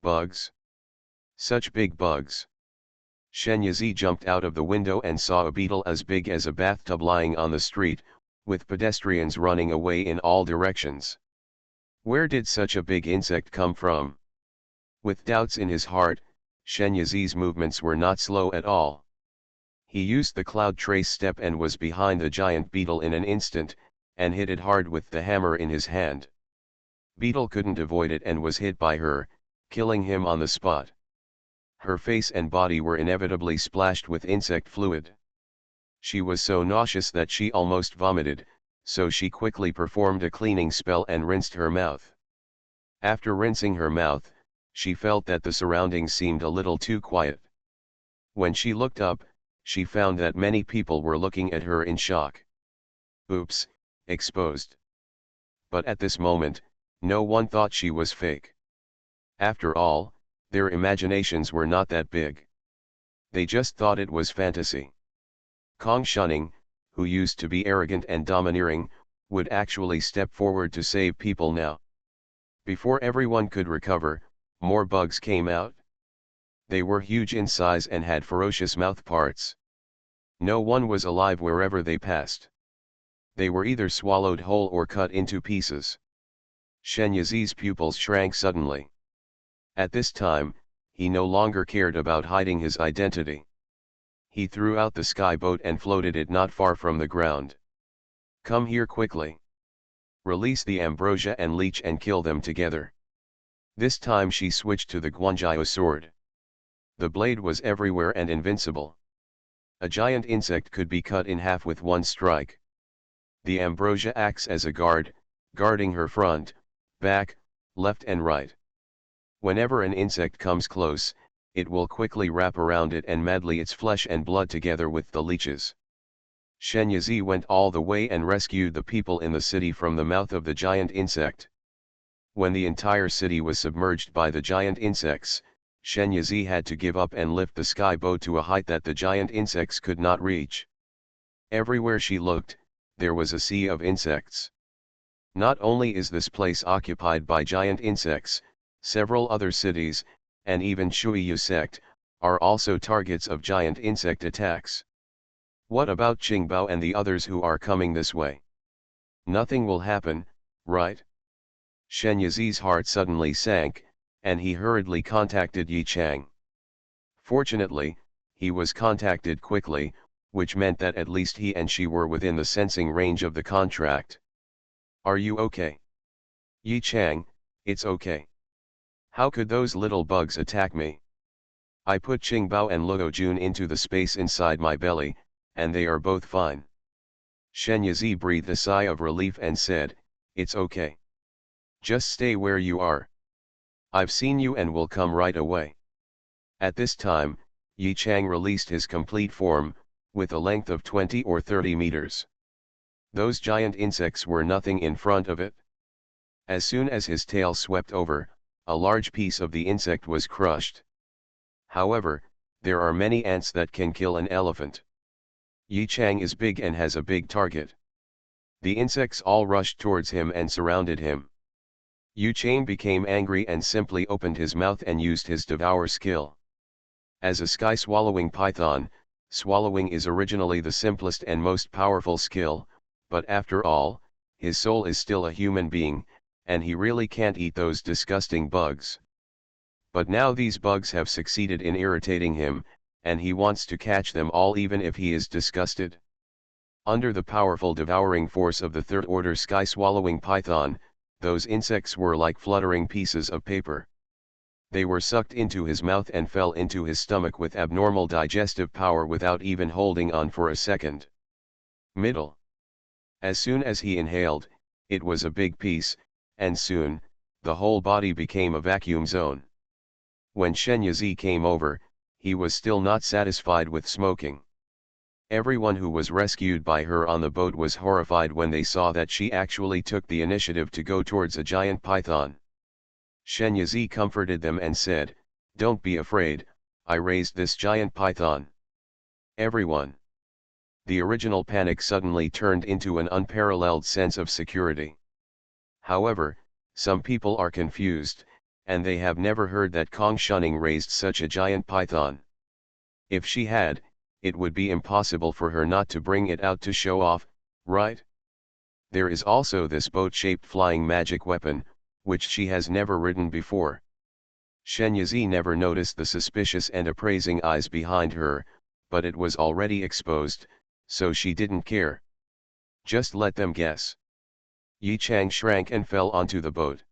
Bugs! Such big bugs! Shen Yizi jumped out of the window and saw a beetle as big as a bathtub lying on the street, with pedestrians running away in all directions. Where did such a big insect come from? With doubts in his heart, Shen Yizi's movements were not slow at all. He used the cloud trace step and was behind the giant beetle in an instant, and hit it hard with the hammer in his hand. Beetle couldn't avoid it and was hit by her, killing him on the spot. Her face and body were inevitably splashed with insect fluid. She was so nauseous that she almost vomited, so she quickly performed a cleaning spell and rinsed her mouth. After rinsing her mouth, she felt that the surroundings seemed a little too quiet. When she looked up, she found that many people were looking at her in shock. Oops, exposed. But at this moment, no one thought she was fake. After all, their imaginations were not that big. They just thought it was fantasy. Kong Shunning, who used to be arrogant and domineering, would actually step forward to save people now. Before everyone could recover, more bugs came out. They were huge in size and had ferocious mouth parts. No one was alive wherever they passed. They were either swallowed whole or cut into pieces. Shen Yizi's pupils shrank suddenly. At this time, he no longer cared about hiding his identity. He threw out the sky boat and floated it not far from the ground. Come here quickly. Release the ambrosia and leech and kill them together. This time she switched to the Guanjiao sword. The blade was everywhere and invincible. A giant insect could be cut in half with one strike. The ambrosia acts as a guard, guarding her front, back, left and right. Whenever an insect comes close, it will quickly wrap around it and madly its flesh and blood together with the leeches. Shen Yizi went all the way and rescued the people in the city from the mouth of the giant insect. When the entire city was submerged by the giant insects, Shen Yizi had to give up and lift the sky boat to a height that the giant insects could not reach. Everywhere she looked, there was a sea of insects. Not only is this place occupied by giant insects, several other cities, and even Shuiyu sect, are also targets of giant insect attacks. What about Qingbao and the others who are coming this way? Nothing will happen, right? Shen Yizi's heart suddenly sank, and he hurriedly contacted Yi Chang. Fortunately, he was contacted quickly, which meant that at least he and she were within the sensing range of the contract. Are you okay? Yi Chang, it's okay. How could those little bugs attack me? I put Qingbao and Luo Jun into the space inside my belly, and they are both fine. Shen Yizi breathed a sigh of relief and said, it's okay. Just stay where you are. I've seen you and will come right away. At this time, Yi Chang released his complete form, with a length of 20 or 30 meters. Those giant insects were nothing in front of it. As soon as his tail swept over, a large piece of the insect was crushed. However, there are many ants that can kill an elephant. Yi Chang is big and has a big target. The insects all rushed towards him and surrounded him. Yu Chang became angry and simply opened his mouth and used his devour skill. As a sky-swallowing python, swallowing is originally the simplest and most powerful skill, but after all, his soul is still a human being, and he really can't eat those disgusting bugs. But now these bugs have succeeded in irritating him, and he wants to catch them all even if he is disgusted. Under the powerful devouring force of the third-order sky-swallowing python, those insects were like fluttering pieces of paper. They were sucked into his mouth and fell into his stomach with abnormal digestive power without even holding on for a second. Middle. As soon as he inhaled, it was a big piece, and soon, the whole body became a vacuum zone. When Shen Yazi came over, he was still not satisfied with smoking. Everyone who was rescued by her on the boat was horrified when they saw that she actually took the initiative to go towards a giant python. Shen Yazi comforted them and said, "Don't be afraid, I raised this giant python." Everyone. The original panic suddenly turned into an unparalleled sense of security. However, some people are confused, and they have never heard that Kong Shunning raised such a giant python. If she had, it would be impossible for her not to bring it out to show off, right? There is also this boat-shaped flying magic weapon, which she has never ridden before. Shen Yazi never noticed the suspicious and appraising eyes behind her, but it was already exposed, so she didn't care. Just let them guess. Yi Chang shrank and fell onto the boat.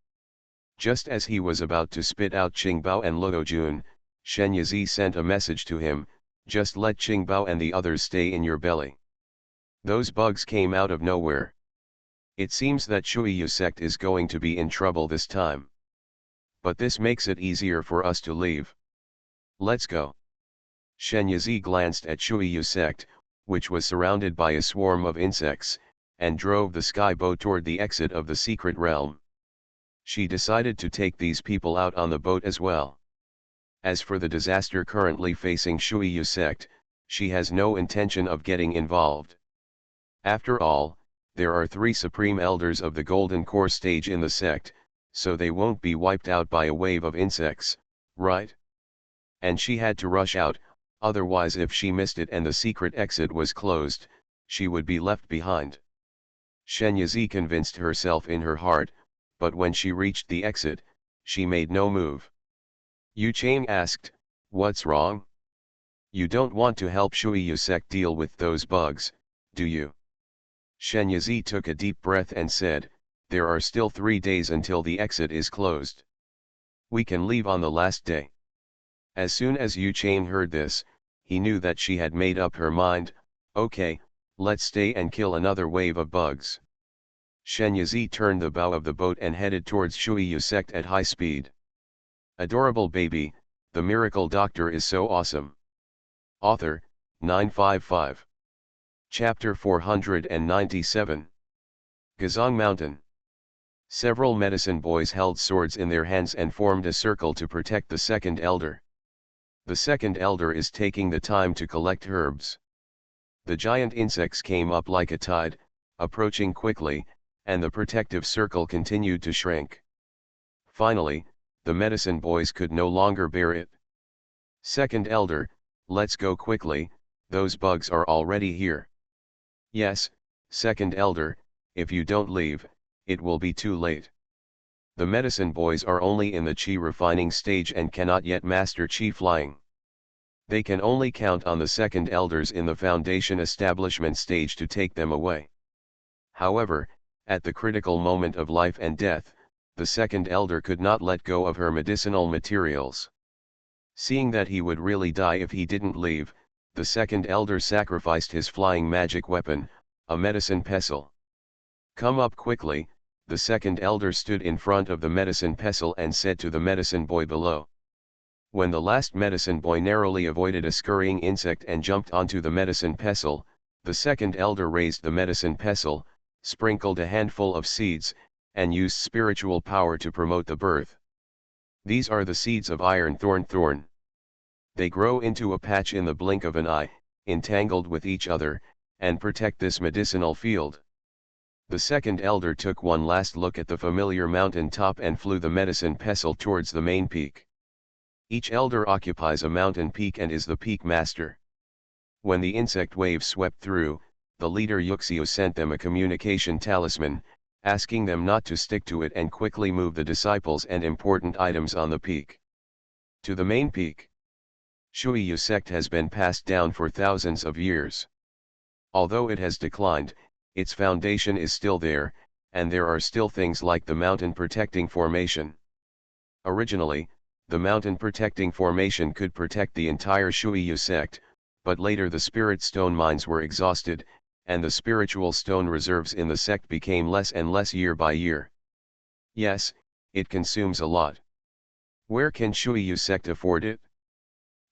Just as he was about to spit out Qingbao and Luo Jun, Shen Yazi sent a message to him, "Just let Qingbao and the others stay in your belly." Those bugs came out of nowhere. It seems that Shuiyu sect is going to be in trouble this time. But this makes it easier for us to leave. Let's go. Shen Yazi glanced at Shuiyu sect, which was surrounded by a swarm of insects, and drove the sky boat toward the exit of the secret realm. She decided to take these people out on the boat as well. As for the disaster currently facing Shuiyu sect, she has no intention of getting involved. After all, there are 3 supreme elders of the golden core stage in the sect, so they won't be wiped out by a wave of insects, right? And she had to rush out, otherwise if she missed it and the secret exit was closed, she would be left behind. Shen Yazi convinced herself in her heart, but when she reached the exit, she made no move. Yu Chang asked, "What's wrong? You don't want to help Shuiyu sect deal with those bugs, do you?" Shen Yazi took a deep breath and said, "There are still 3 days until the exit is closed. We can leave on the last day." As soon as Yu Chang heard this, he knew that she had made up her mind. "Okay, let's stay and kill another wave of bugs." Shen Yazi turned the bow of the boat and headed towards Shuiyu sect at high speed. Adorable baby, the miracle doctor is so awesome. Author, 955. Chapter 497. Gazong Mountain. Several medicine boys held swords in their hands and formed a circle to protect the second elder. The second elder is taking the time to collect herbs. The giant insects came up like a tide, approaching quickly, and the protective circle continued to shrink. Finally, the medicine boys could no longer bear it. "Second elder, let's go quickly, those bugs are already here." "Yes, second elder, if you don't leave, it will be too late." The medicine boys are only in the Qi refining stage and cannot yet master Qi flying. They can only count on the second elders in the foundation establishment stage to take them away. However, at the critical moment of life and death, the second elder could not let go of her medicinal materials. Seeing that he would really die if he didn't leave, the second elder sacrificed his flying magic weapon, a medicine pestle. "Come up quickly," the second elder stood in front of the medicine pestle and said to the medicine boy below. When the last medicine boy narrowly avoided a scurrying insect and jumped onto the medicine pestle, the second elder raised the medicine pestle, sprinkled a handful of seeds, and used spiritual power to promote the birth. These are the seeds of iron thorn. They grow into a patch in the blink of an eye, entangled with each other, and protect this medicinal field. The second elder took one last look at the familiar mountain top and flew the medicine pestle towards the main peak. Each elder occupies a mountain peak and is the peak master. When the insect wave swept through, the leader Yuxio sent them a communication talisman, asking them not to stick to it and quickly move the disciples and important items on the peak to the main peak. Shuiyu sect has been passed down for thousands of years. Although it has declined, its foundation is still there, and there are still things like the mountain protecting formation. Originally, the mountain protecting formation could protect the entire Shuiyu sect, but later the spirit stone mines were exhausted, and the spiritual stone reserves in the sect became less and less year by year. Yes, it consumes a lot. Where can Shuiyu sect afford it?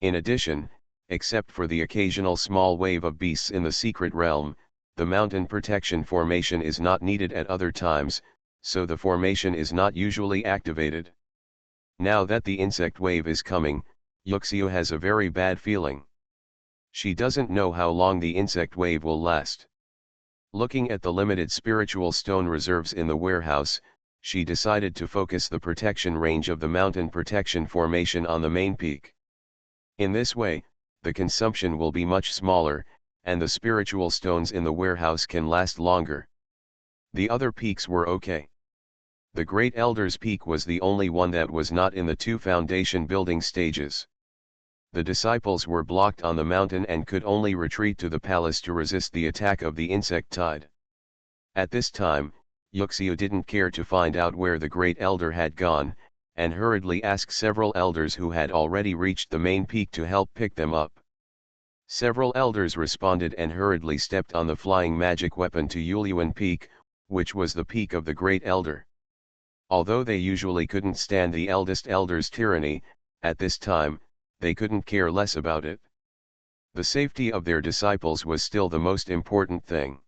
In addition, except for the occasional small wave of beasts in the secret realm, the mountain protection formation is not needed at other times, so the formation is not usually activated. Now that the insect wave is coming, Yuxio has a very bad feeling. She doesn't know how long the insect wave will last. Looking at the limited spiritual stone reserves in the warehouse, she decided to focus the protection range of the mountain protection formation on the main peak. In this way, the consumption will be much smaller, and the spiritual stones in the warehouse can last longer. The other peaks were okay. The Great Elder's Peak was the only one that was not in the two foundation building stages. The disciples were blocked on the mountain and could only retreat to the palace to resist the attack of the insect tide. At this time, Yuxio didn't care to find out where the Great Elder had gone, and hurriedly asked several elders who had already reached the main peak to help pick them up. Several elders responded and hurriedly stepped on the flying magic weapon to Yulian Peak, which was the peak of the Great Elder. Although they usually couldn't stand the eldest elder's tyranny, at this time, they couldn't care less about it. The safety of their disciples was still the most important thing.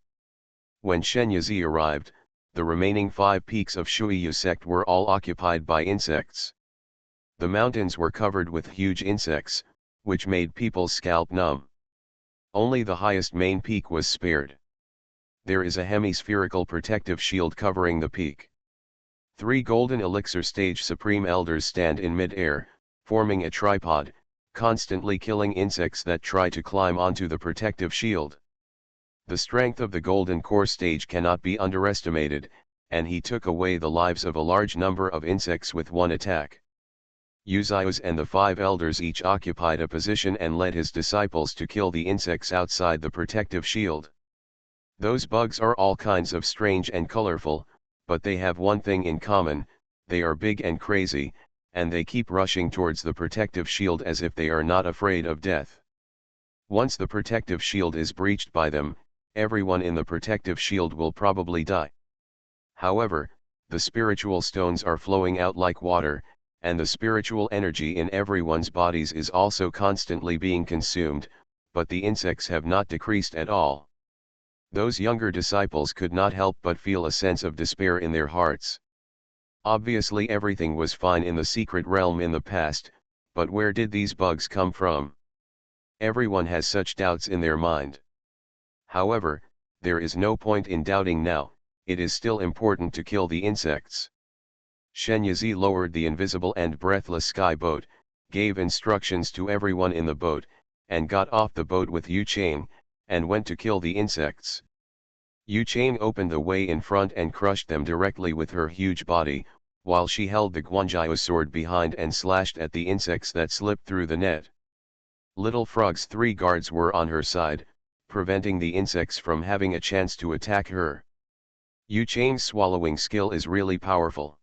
When Shenyazi arrived, the remaining 5 peaks of Shuiyu sect were all occupied by insects. The mountains were covered with huge insects, which made people's scalp numb. Only the highest main peak was spared. There is a hemispherical protective shield covering the peak. 3 golden elixir stage supreme elders stand in mid-air, forming a tripod, constantly killing insects that try to climb onto the protective shield. The strength of the golden core stage cannot be underestimated, and he took away the lives of a large number of insects with one attack. Uzaios and the 5 elders each occupied a position and led his disciples to kill the insects outside the protective shield. Those bugs are all kinds of strange and colorful, but they have one thing in common: they are big and crazy, and they keep rushing towards the protective shield as if they are not afraid of death. Once the protective shield is breached by them, everyone in the protective shield will probably die. However, the spiritual stones are flowing out like water, and the spiritual energy in everyone's bodies is also constantly being consumed, but the insects have not decreased at all. Those younger disciples could not help but feel a sense of despair in their hearts. Obviously everything was fine in the secret realm in the past, but where did these bugs come from? Everyone has such doubts in their mind. However, there is no point in doubting now, it is still important to kill the insects. Shenyazi lowered the invisible and breathless sky boat, gave instructions to everyone in the boat, and got off the boat with Yu Chang, and went to kill the insects. Yu Chang opened the way in front and crushed them directly with her huge body, while she held the Guanjiao sword behind and slashed at the insects that slipped through the net. Little Frog's 3 guards were on her side, preventing the insects from having a chance to attack her. Yu Chang's swallowing skill is really powerful.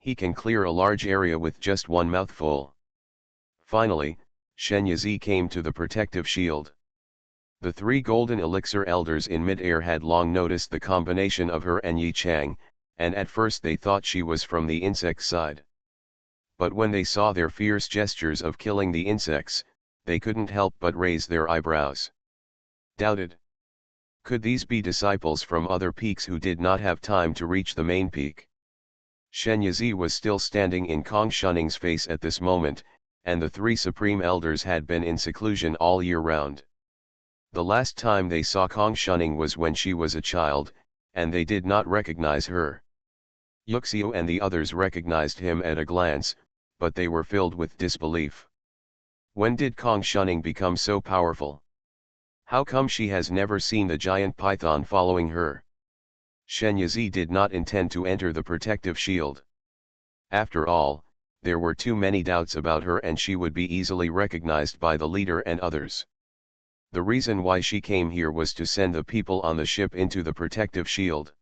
He can clear a large area with just one mouthful. Finally, Shenyazi came to the protective shield. The 3 golden elixir elders in mid-air had long noticed the combination of her and Yi Chang, and at first they thought she was from the insect side. But when they saw their fierce gestures of killing the insects, they couldn't help but raise their eyebrows. Doubted. Could these be disciples from other peaks who did not have time to reach the main peak? Shenyazi was still standing in Kong Shunning's face at this moment, and the 3 supreme elders had been in seclusion all year round. The last time they saw Kong Shunning was when she was a child, and they did not recognize her. Yuxiu and the others recognized him at a glance, but they were filled with disbelief. When did Kong Shunning become so powerful? How come she has never seen the giant python following her? Shen Yizi did not intend to enter the protective shield. After all, there were too many doubts about her and she would be easily recognized by the leader and others. The reason why she came here was to send the people on the ship into the protective shield.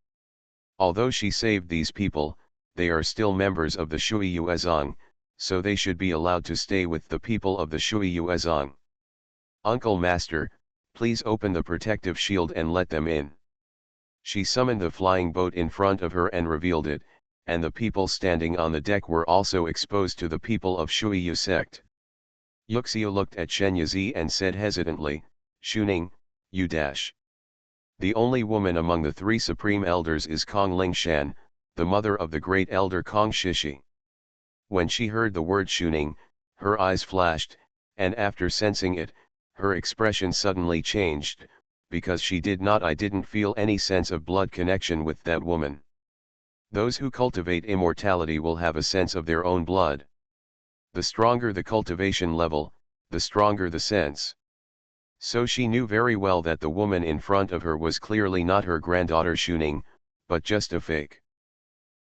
Although she saved these people, they are still members of the Shui Yuezhang, so they should be allowed to stay with the people of the Shui Yuezhang. Uncle Master, please open the protective shield and let them in. She summoned the flying boat in front of her and revealed it, and the people standing on the deck were also exposed to the people of Shui Yu sect. Yuxiu looked at Shen Yizi and said hesitantly, Shuning, you dash. The only woman among the three supreme elders is Kong Lingshan, the mother of the great elder Kong Shishi. When she heard the word Shuning, her eyes flashed, and after sensing it, her expression suddenly changed, because she didn't feel any sense of blood connection with that woman. Those who cultivate immortality will have a sense of their own blood. The stronger the cultivation level, the stronger the sense. So she knew very well that the woman in front of her was clearly not her granddaughter Shuning, but just a fake.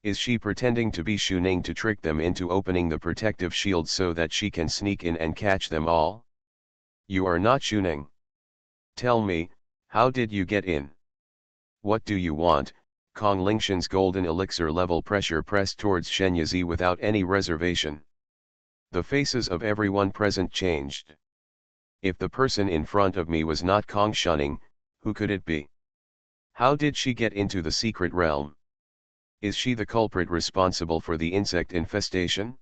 Is she pretending to be Shuning to trick them into opening the protective shield so that she can sneak in and catch them all? You are not Shuning. Tell me, how did you get in? What do you want? Kong Lingshan's golden elixir level pressure pressed towards Shen Yizi without any reservation. The faces of everyone present changed. If the person in front of me was not Kong Shunning, who could it be? How did she get into the secret realm? Is she the culprit responsible for the insect infestation?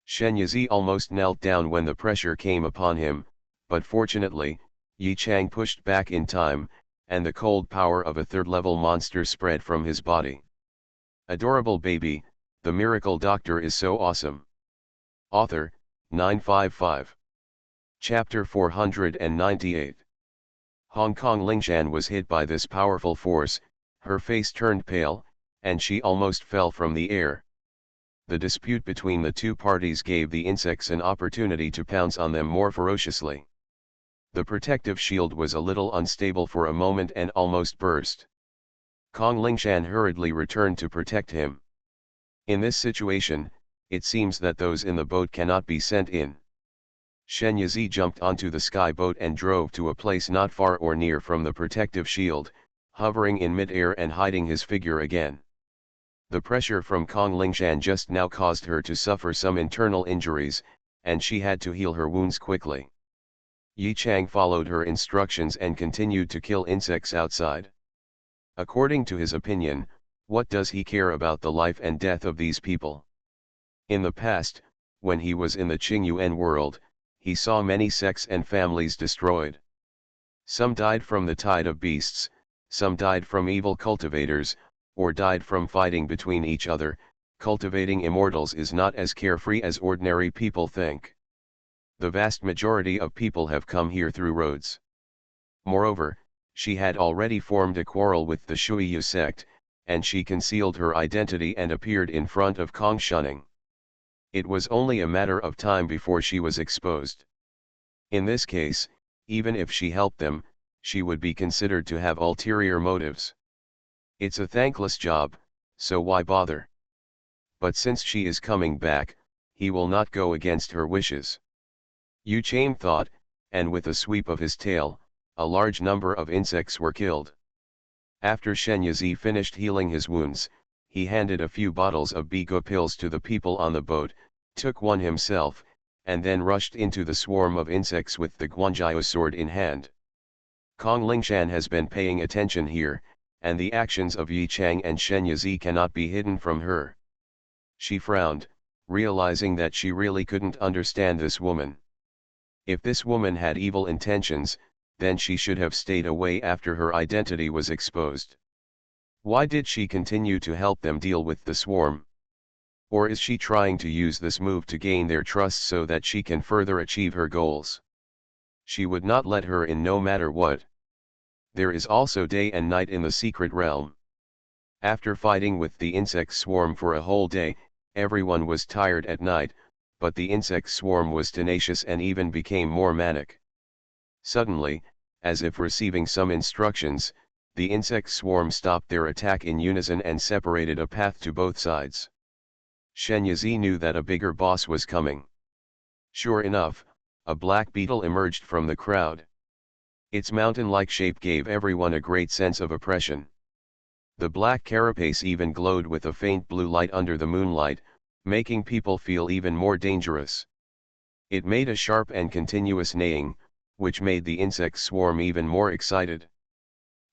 Shen Yizi almost knelt down when the pressure came upon him, but fortunately, Yi Chang pushed back in time, and the cold power of a third-level monster spread from his body. Adorable baby, the miracle doctor is so awesome. Author, 955. Chapter 498. Hong Kong Lingshan was hit by this powerful force, her face turned pale, and she almost fell from the air. The dispute between the two parties gave the insects an opportunity to pounce on them more ferociously. The protective shield was a little unstable for a moment and almost burst. Kong Lingshan hurriedly returned to protect him. In this situation, it seems that those in the boat cannot be sent in. Shen Yizi jumped onto the sky boat and drove to a place not far or near from the protective shield, hovering in mid-air and hiding his figure again. The pressure from Kong Lingshan just now caused her to suffer some internal injuries, and she had to heal her wounds quickly. Yi Chang followed her instructions and continued to kill insects outside. According to his opinion, what does he care about the life and death of these people? In the past, when he was in the Qingyuan world, he saw many sects and families destroyed. Some died from the tide of beasts, some died from evil cultivators, or died from fighting between each other. Cultivating immortals is not as carefree as ordinary people think. The vast majority of people have come here through roads. Moreover, she had already formed a quarrel with the Shui Yu sect, and she concealed her identity and appeared in front of Kong Shunning. It was only a matter of time before she was exposed. In this case, even if she helped them, she would be considered to have ulterior motives. It's a thankless job, so why bother? But since she is coming back, he will not go against her wishes. Yu Chain thought, and with a sweep of his tail, a large number of insects were killed. After Shen Yizi finished healing his wounds, he handed a few bottles of Bigo pills to the people on the boat, took one himself, and then rushed into the swarm of insects with the Guanjiao sword in hand. Kong Lingshan has been paying attention here, and the actions of Yi Chang and Shen Yizi cannot be hidden from her. She frowned, realizing that she really couldn't understand this woman. If this woman had evil intentions, then she should have stayed away after her identity was exposed. Why did she continue to help them deal with the swarm? Or is she trying to use this move to gain their trust so that she can further achieve her goals? She would not let her in no matter what. There is also day and night in the secret realm. After fighting with the insect swarm for a whole day, everyone was tired at night, but the insect swarm was tenacious and even became more manic. Suddenly, as if receiving some instructions, the insect swarm stopped their attack in unison and separated a path to both sides. Shen Yizi knew that a bigger boss was coming. Sure enough, a black beetle emerged from the crowd. Its mountain-like shape gave everyone a great sense of oppression. The black carapace even glowed with a faint blue light under the moonlight, making people feel even more dangerous. It made a sharp and continuous neighing, which made the insect swarm even more excited.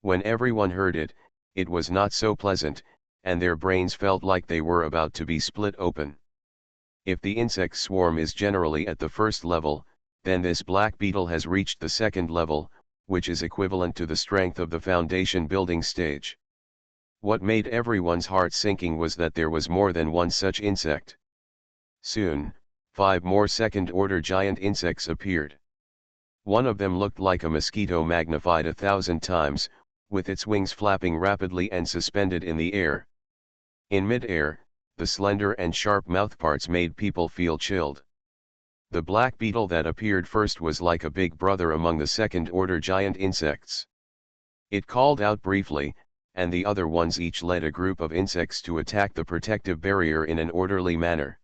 When everyone heard it, it was not so pleasant, and their brains felt like they were about to be split open. If the insect swarm is generally at the first level, then this black beetle has reached the second level, which is equivalent to the strength of the foundation building stage. What made everyone's heart sinking was that there was more than one such insect. Soon, 5 more second-order giant insects appeared. One of them looked like a mosquito magnified 1,000 times, with its wings flapping rapidly and suspended in the air. In mid-air, the slender and sharp mouthparts made people feel chilled. The black beetle that appeared first was like a big brother among the second-order giant insects. It called out briefly, and the other ones each led a group of insects to attack the protective barrier in an orderly manner.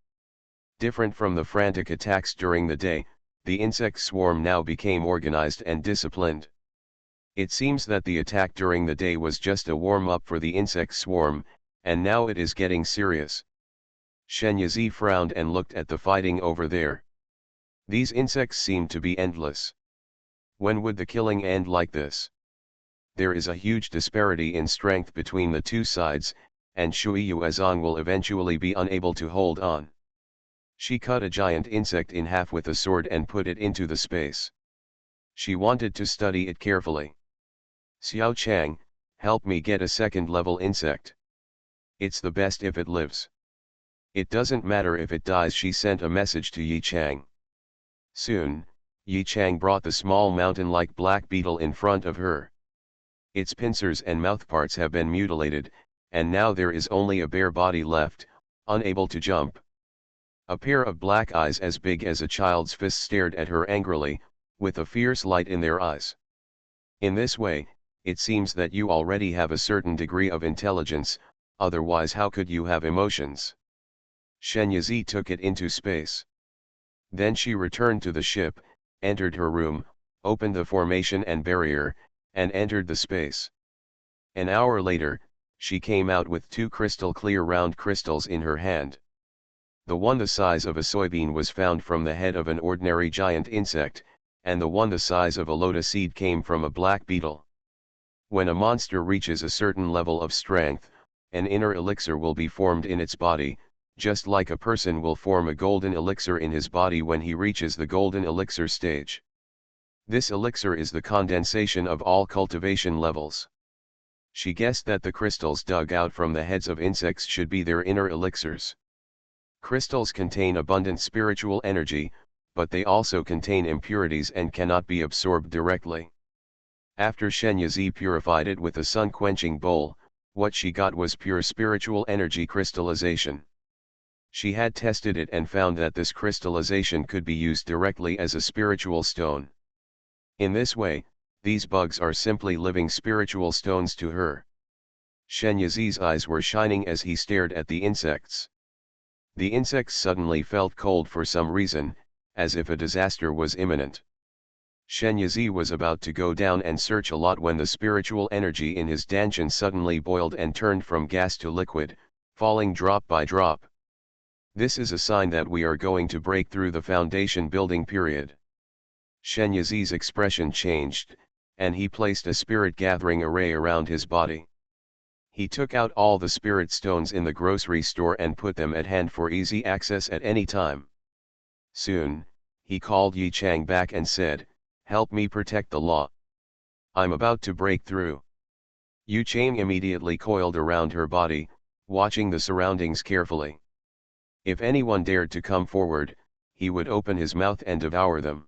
Different from the frantic attacks during the day, the insect swarm now became organized and disciplined. It seems that the attack during the day was just a warm-up for the insect swarm, and now it is getting serious. Shen Yizi frowned and looked at the fighting over there. These insects seemed to be endless. When would the killing end like this? There is a huge disparity in strength between the two sides, and Shui Yuezong will eventually be unable to hold on. She cut a giant insect in half with a sword and put it into the space. She wanted to study it carefully. Xiao Chang, help me get a second-level insect. It's the best if it lives. It doesn't matter if it dies, she sent a message to Yi Chang. Soon, Yi Chang brought the small mountain-like black beetle in front of her. Its pincers and mouthparts have been mutilated, and now there is only a bare body left, unable to jump. A pair of black eyes as big as a child's fist stared at her angrily, with a fierce light in their eyes. In this way, it seems that you already have a certain degree of intelligence, otherwise how could you have emotions? Shen Yizi took it into space. Then she returned to the ship, entered her room, opened the formation and barrier, and entered the space. An hour later, she came out with 2 crystal-clear round crystals in her hand. The one the size of a soybean was found from the head of an ordinary giant insect, and the one the size of a lotus seed came from a black beetle. When a monster reaches a certain level of strength, an inner elixir will be formed in its body, just like a person will form a golden elixir in his body when he reaches the golden elixir stage. This elixir is the condensation of all cultivation levels. She guessed that the crystals dug out from the heads of insects should be their inner elixirs. Crystals contain abundant spiritual energy, but they also contain impurities and cannot be absorbed directly. After Shen Yizi purified it with a sun-quenching bowl, what she got was pure spiritual energy crystallization. She had tested it and found that this crystallization could be used directly as a spiritual stone. In this way, these bugs are simply living spiritual stones to her. Shen Yizi's eyes were shining as he stared at the insects. The insects suddenly felt cold for some reason, as if a disaster was imminent. Shen Yizi was about to go down and search a lot when the spiritual energy in his dantian suddenly boiled and turned from gas to liquid, falling drop by drop. This is a sign that we are going to break through the foundation building period. Shen Yizi's expression changed, and he placed a spirit gathering array around his body. He took out all the spirit stones in the grocery store and put them at hand for easy access at any time. Soon, he called Yi Chang back and said, "Help me protect the law. I'm about to break through." Yi Chang immediately coiled around her body, watching the surroundings carefully. If anyone dared to come forward, he would open his mouth and devour them.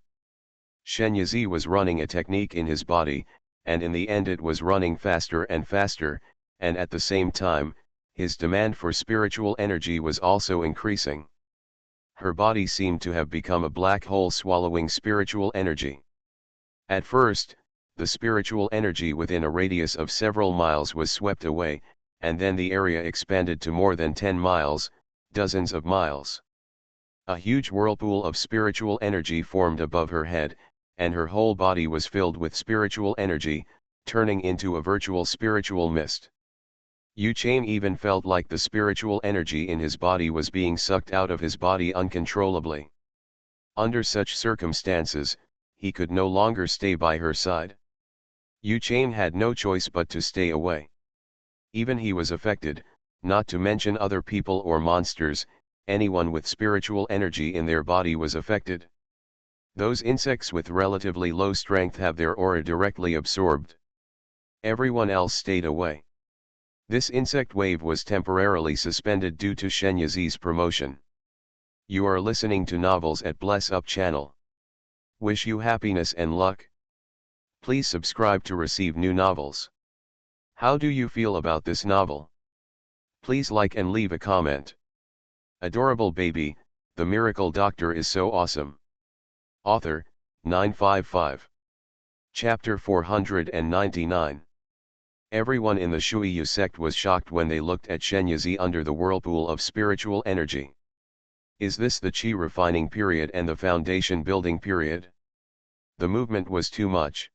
Shen Yizi was running a technique in his body, and in the end it was running faster and faster, and at the same time, his demand for spiritual energy was also increasing. Her body seemed to have become a black hole swallowing spiritual energy. At first, the spiritual energy within a radius of several miles was swept away, and then the area expanded to more than 10 miles, dozens of miles. A huge whirlpool of spiritual energy formed above her head, and her whole body was filled with spiritual energy, turning into a virtual spiritual mist. Yu Chang even felt like the spiritual energy in his body was being sucked out of his body uncontrollably. Under such circumstances, he could no longer stay by her side. Yu Chang had no choice but to stay away. Even he was affected, not to mention other people or monsters, anyone with spiritual energy in their body was affected. Those insects with relatively low strength have their aura directly absorbed. Everyone else stayed away. This insect wave was temporarily suspended due to Shen Yizi's promotion. You are listening to Novels at Bless Up channel. Wish you happiness and luck. Please subscribe to receive new novels. How do you feel about this novel? Please like and leave a comment. Adorable baby, the miracle doctor is so awesome. Author, 955. Chapter 499. Everyone in the Shuiyu sect was shocked when they looked at Shen Yizi under the whirlpool of spiritual energy. Is this the Qi refining period and the foundation building period? The movement was too much.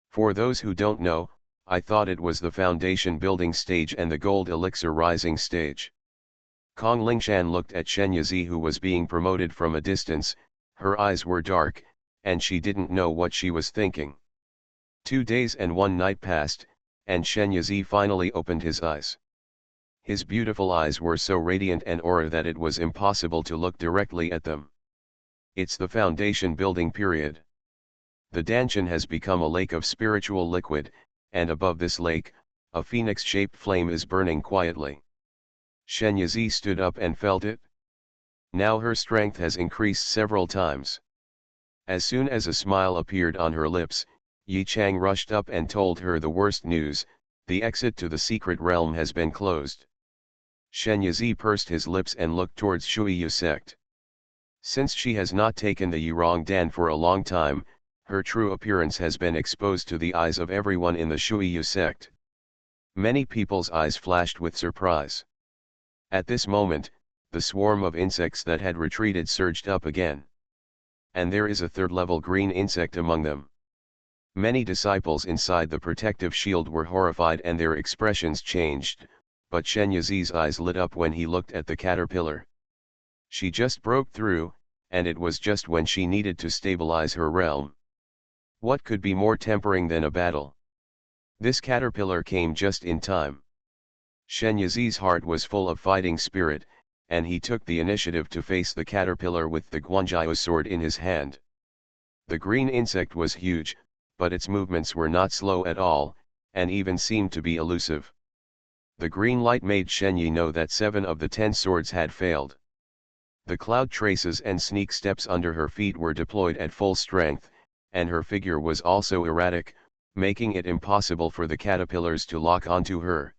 For those who don't know, I thought it was the foundation building stage and the gold elixir rising stage. Kong Lingshan looked at Shen Yizi, who was being promoted from a distance. Her eyes were dark, and she didn't know what she was thinking. 2 days and 1 night passed, and Shen Yizi finally opened his eyes. His beautiful eyes were so radiant and aura that it was impossible to look directly at them. It's the foundation building period. The Danshan has become a lake of spiritual liquid, and above this lake, a phoenix-shaped flame is burning quietly. Shen Yizi stood up and felt it. Now her strength has increased several times. As soon as a smile appeared on her lips, Yi Chang rushed up and told her the worst news: the exit to the secret realm has been closed. Shen Yizi pursed his lips and looked towards Shuiyu sect. Since she has not taken the Yirong Dan for a long time, her true appearance has been exposed to the eyes of everyone in the Shuiyu sect. Many people's eyes flashed with surprise. At this moment, the swarm of insects that had retreated surged up again. And there is a third-level green insect among them. Many disciples inside the protective shield were horrified and their expressions changed, but Shen Yizi's eyes lit up when he looked at the caterpillar. She just broke through, and it was just when she needed to stabilize her realm. What could be more tempering than a battle? This caterpillar came just in time. Shen Yizi's heart was full of fighting spirit, and he took the initiative to face the caterpillar with the Guanjiao sword in his hand. The green insect was huge, but its movements were not slow at all, and even seemed to be elusive. The green light made Shen Yi know that 7 of the 10 swords had failed. The cloud traces and sneak steps under her feet were deployed at full strength, and her figure was also erratic, making it impossible for the caterpillars to lock onto her.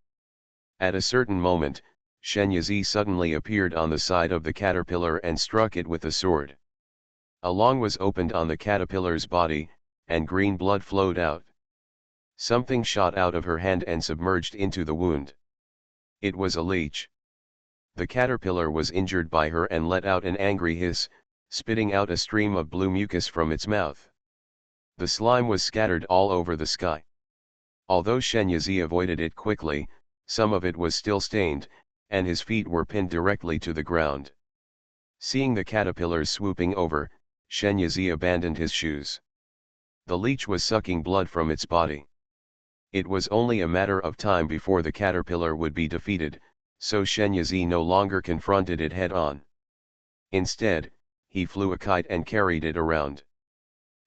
At a certain moment, Shen Yizi suddenly appeared on the side of the caterpillar and struck it with a sword. A lung was opened on the caterpillar's body, and green blood flowed out. Something shot out of her hand and submerged into the wound. It was a leech. The caterpillar was injured by her and let out an angry hiss, spitting out a stream of blue mucus from its mouth. The slime was scattered all over the sky. Although Shen Yizi avoided it quickly, some of it was still stained, and his feet were pinned directly to the ground. Seeing the caterpillars swooping over, Shen Yizi abandoned his shoes. The leech was sucking blood from its body. It was only a matter of time before the caterpillar would be defeated, so Shen Yizi no longer confronted it head-on. Instead, he flew a kite and carried it around.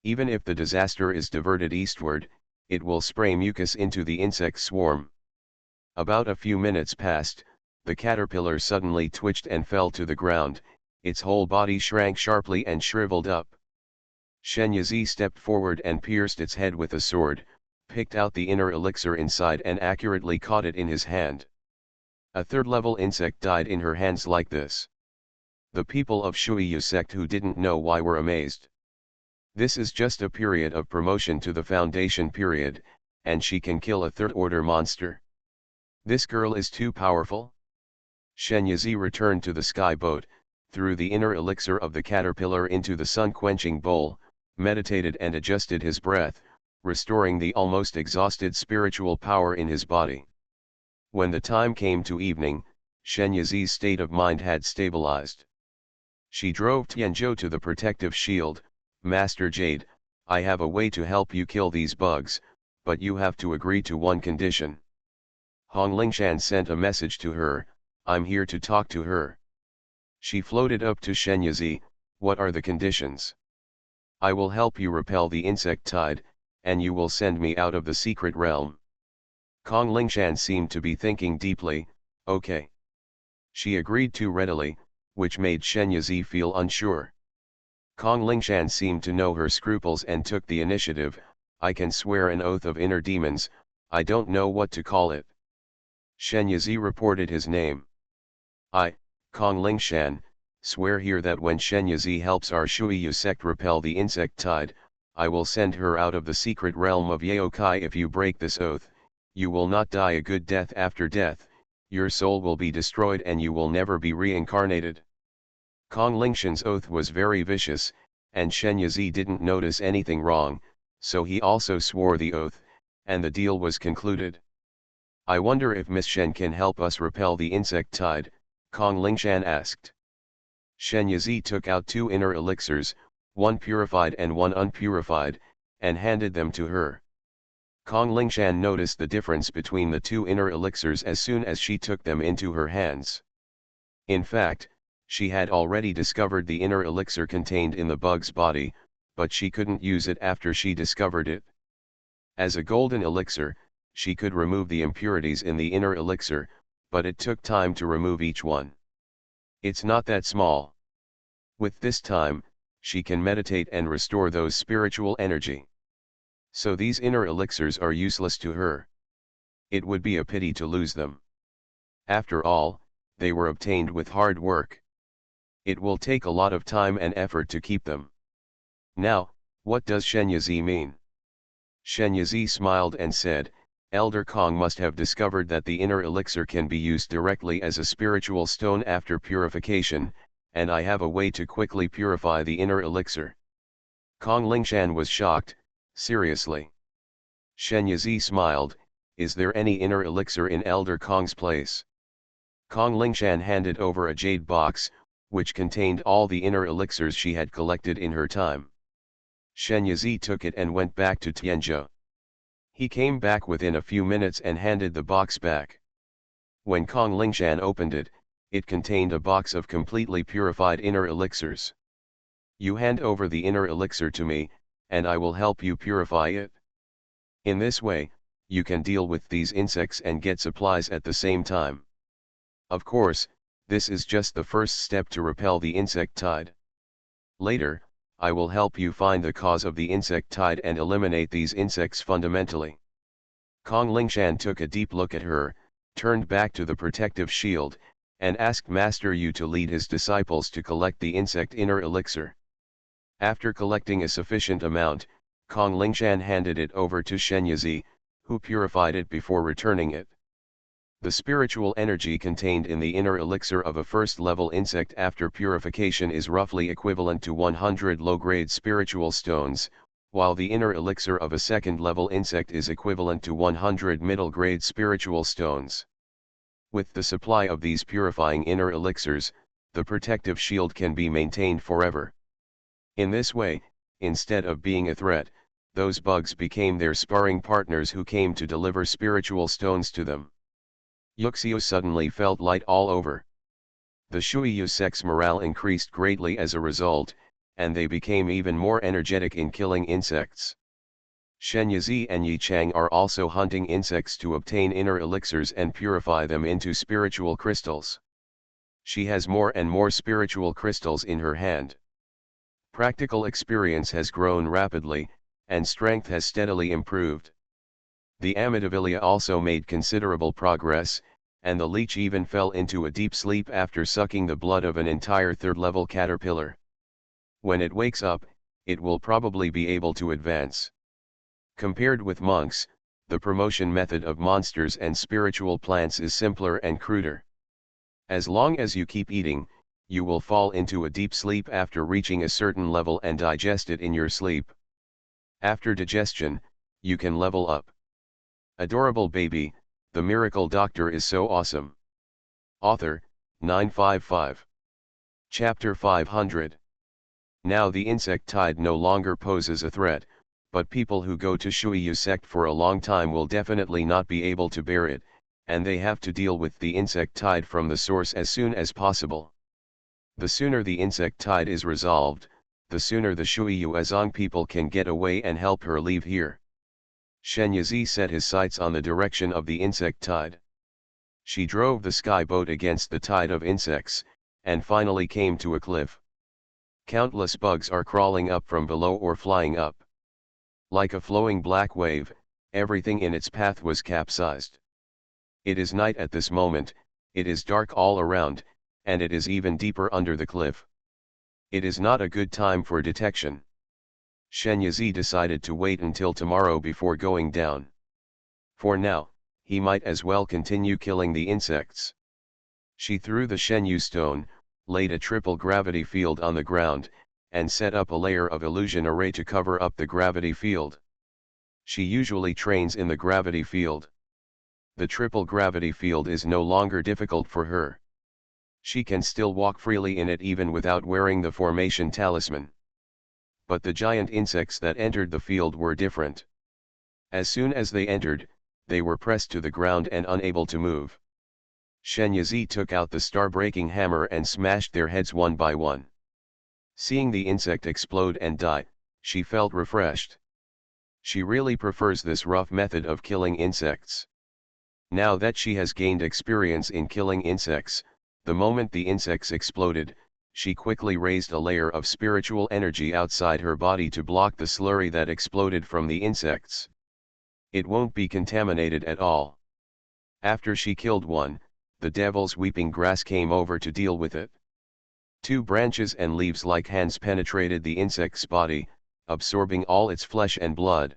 Even if the disaster is diverted eastward, it will spray mucus into the insect swarm. About a few minutes passed, the caterpillar suddenly twitched and fell to the ground, its whole body shrank sharply and shriveled up. Shen Yizi stepped forward and pierced its head with a sword, picked out the inner elixir inside and accurately caught it in his hand. A third-level insect died in her hands like this. The people of Shuiyu sect who didn't know why were amazed. This is just a period of promotion to the foundation period, and she can kill a third-order monster. This girl is too powerful. Shen Yizi returned to the sky boat, threw the inner elixir of the caterpillar into the sun-quenching bowl, meditated and adjusted his breath, restoring the almost exhausted spiritual power in his body. When the time came to evening, Shen Yizi's state of mind had stabilized. She drove Tianzhou to the protective shield. Master Jade, I have a way to help you kill these bugs, but you have to agree to one condition. Hong Lingshan sent a message to her, I'm here to talk to her. She floated up to Shen Yizi, what are the conditions? I will help you repel the insect tide, and you will send me out of the secret realm. Kong Lingshan seemed to be thinking deeply, okay. She agreed too readily, which made Shen Yizi feel unsure. Kong Lingshan seemed to know her scruples and took the initiative, I can swear an oath of inner demons, I don't know what to call it. Shen Yizi reported his name. I, Kong Lingshan, swear here that when Shen Yizi helps our Shuiyu sect repel the insect tide, I will send her out of the secret realm of Yaokai. If you break this oath, you will not die a good death after death, your soul will be destroyed and you will never be reincarnated. Kong Lingshan's oath was very vicious, and Shen Yizi didn't notice anything wrong, so he also swore the oath, and the deal was concluded. I wonder if Miss Shen can help us repel the insect tide, Kong Lingshan asked. Shen Yizi took out 2 inner elixirs, one purified and one unpurified, and handed them to her. Kong Lingshan noticed the difference between the 2 inner elixirs as soon as she took them into her hands. In fact, she had already discovered the inner elixir contained in the bug's body, but she couldn't use it after she discovered it. As a golden elixir, she could remove the impurities in the inner elixir, but it took time to remove each one. It's not that small. With this time, she can meditate and restore those spiritual energy. So these inner elixirs are useless to her. It would be a pity to lose them. After all, they were obtained with hard work. It will take a lot of time and effort to keep them. Now, what does Shen Yizi mean? Shen Yizi smiled and said, Elder Kong must have discovered that the inner elixir can be used directly as a spiritual stone after purification, and I have a way to quickly purify the inner elixir. Kong Lingshan was shocked, seriously. Shen Yizi smiled, is there any inner elixir in Elder Kong's place? Kong Lingshan handed over a jade box, which contained all the inner elixirs she had collected in her time. Shen Yizi took it and went back to Tianzhou. He came back within a few minutes and handed the box back. When Kong Lingshan opened it, it contained a box of completely purified inner elixirs. You hand over the inner elixir to me, and I will help you purify it. In this way, you can deal with these insects and get supplies at the same time. Of course, this is just the first step to repel the insect tide. Later, I will help you find the cause of the insect tide and eliminate these insects fundamentally. Kong Lingshan took a deep look at her, turned back to the protective shield, and asked Master Yu to lead his disciples to collect the insect inner elixir. After collecting a sufficient amount, Kong Lingshan handed it over to Shen Yizi, who purified it before returning it. The spiritual energy contained in the inner elixir of a first-level insect after purification is roughly equivalent to 100 low-grade spiritual stones, while the inner elixir of a second-level insect is equivalent to 100 middle-grade spiritual stones. With the supply of these purifying inner elixirs, the protective shield can be maintained forever. In this way, instead of being a threat, those bugs became their sparring partners who came to deliver spiritual stones to them. Yuxiu suddenly felt light all over. The Shuiyu sect's morale increased greatly as a result, and they became even more energetic in killing insects. Shen Yizi and Yi Chang are also hunting insects to obtain inner elixirs and purify them into spiritual crystals. She has more and more spiritual crystals in her hand. Practical experience has grown rapidly, and strength has steadily improved. The Amityville also made considerable progress, and the leech even fell into a deep sleep after sucking the blood of an entire third-level caterpillar. When it wakes up, it will probably be able to advance. Compared with monks, the promotion method of monsters and spiritual plants is simpler and cruder. As long as you keep eating, you will fall into a deep sleep after reaching a certain level and digest it in your sleep. After digestion, you can level up. Adorable baby, the miracle doctor is so awesome. Author, 955. Chapter 500. Now the insect tide no longer poses a threat, but people who go to Shuiyu sect for a long time will definitely not be able to bear it, and they have to deal with the insect tide from the source as soon as possible. The sooner the insect tide is resolved, the sooner the Shuiyu Azong people can get away and help her leave here. Shen Yizi set his sights on the direction of the insect tide. She drove the sky boat against the tide of insects, and finally came to a cliff. Countless bugs are crawling up from below or flying up. Like a flowing black wave, everything in its path was capsized. It is night at this moment, it is dark all around, and it is even deeper under the cliff. It is not a good time for detection. Shen Yizi decided to wait until tomorrow before going down. For now, he might as well continue killing the insects. She threw the Shenyu stone, laid a triple gravity field on the ground, and set up a layer of illusion array to cover up the gravity field. She usually trains in the gravity field. The triple gravity field is no longer difficult for her. She can still walk freely in it even without wearing the formation talisman. But the giant insects that entered the field were different. As soon as they entered, they were pressed to the ground and unable to move. Shen Yizi took out the star-breaking hammer and smashed their heads one by one. Seeing the insect explode and die, she felt refreshed. She really prefers this rough method of killing insects. Now that she has gained experience in killing insects, the moment the insects exploded, she quickly raised a layer of spiritual energy outside her body to block the slurry that exploded from the insects. It won't be contaminated at all. After she killed one, the devil's weeping grass came over to deal with it. Two branches and leaves like hands penetrated the insect's body, absorbing all its flesh and blood.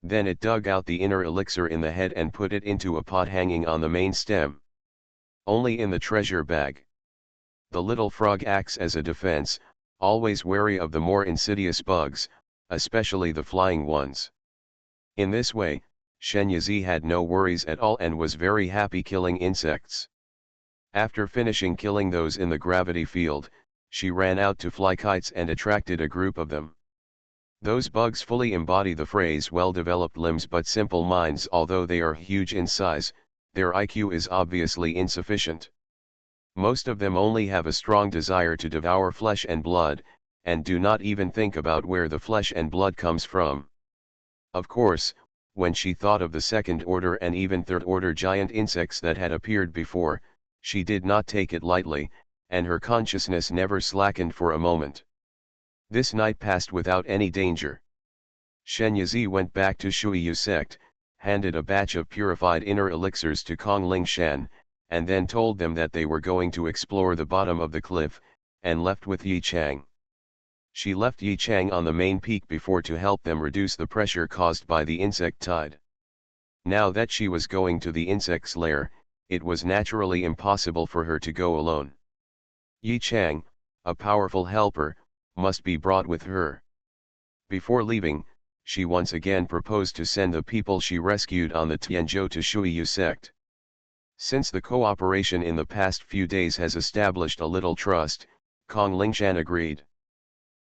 Then it dug out the inner elixir in the head and put it into a pot hanging on the main stem. Only in the treasure bag. The little frog acts as a defense, always wary of the more insidious bugs, especially the flying ones. In this way, Shen Yizi had no worries at all and was very happy killing insects. After finishing killing those in the gravity field, she ran out to fly kites and attracted a group of them. Those bugs fully embody the phrase well-developed limbs but simple minds. Although they are huge in size, their IQ is obviously insufficient. Most of them only have a strong desire to devour flesh and blood, and do not even think about where the flesh and blood comes from. Of course, when she thought of the second-order and even third-order giant insects that had appeared before, she did not take it lightly, and her consciousness never slackened for a moment. This night passed without any danger. Shen Yizi went back to Shuiyu sect, handed a batch of purified inner elixirs to Kong Lingshan, and then told them that they were going to explore the bottom of the cliff, and left with Yi Chang. She left Yi Chang on the main peak before to help them reduce the pressure caused by the insect tide. Now that she was going to the insect's lair, it was naturally impossible for her to go alone. Yi Chang, a powerful helper, must be brought with her. Before leaving, she once again proposed to send the people she rescued on the Tianzhou to Shuiyu sect. Since the cooperation in the past few days has established a little trust, Kong Lingshan agreed.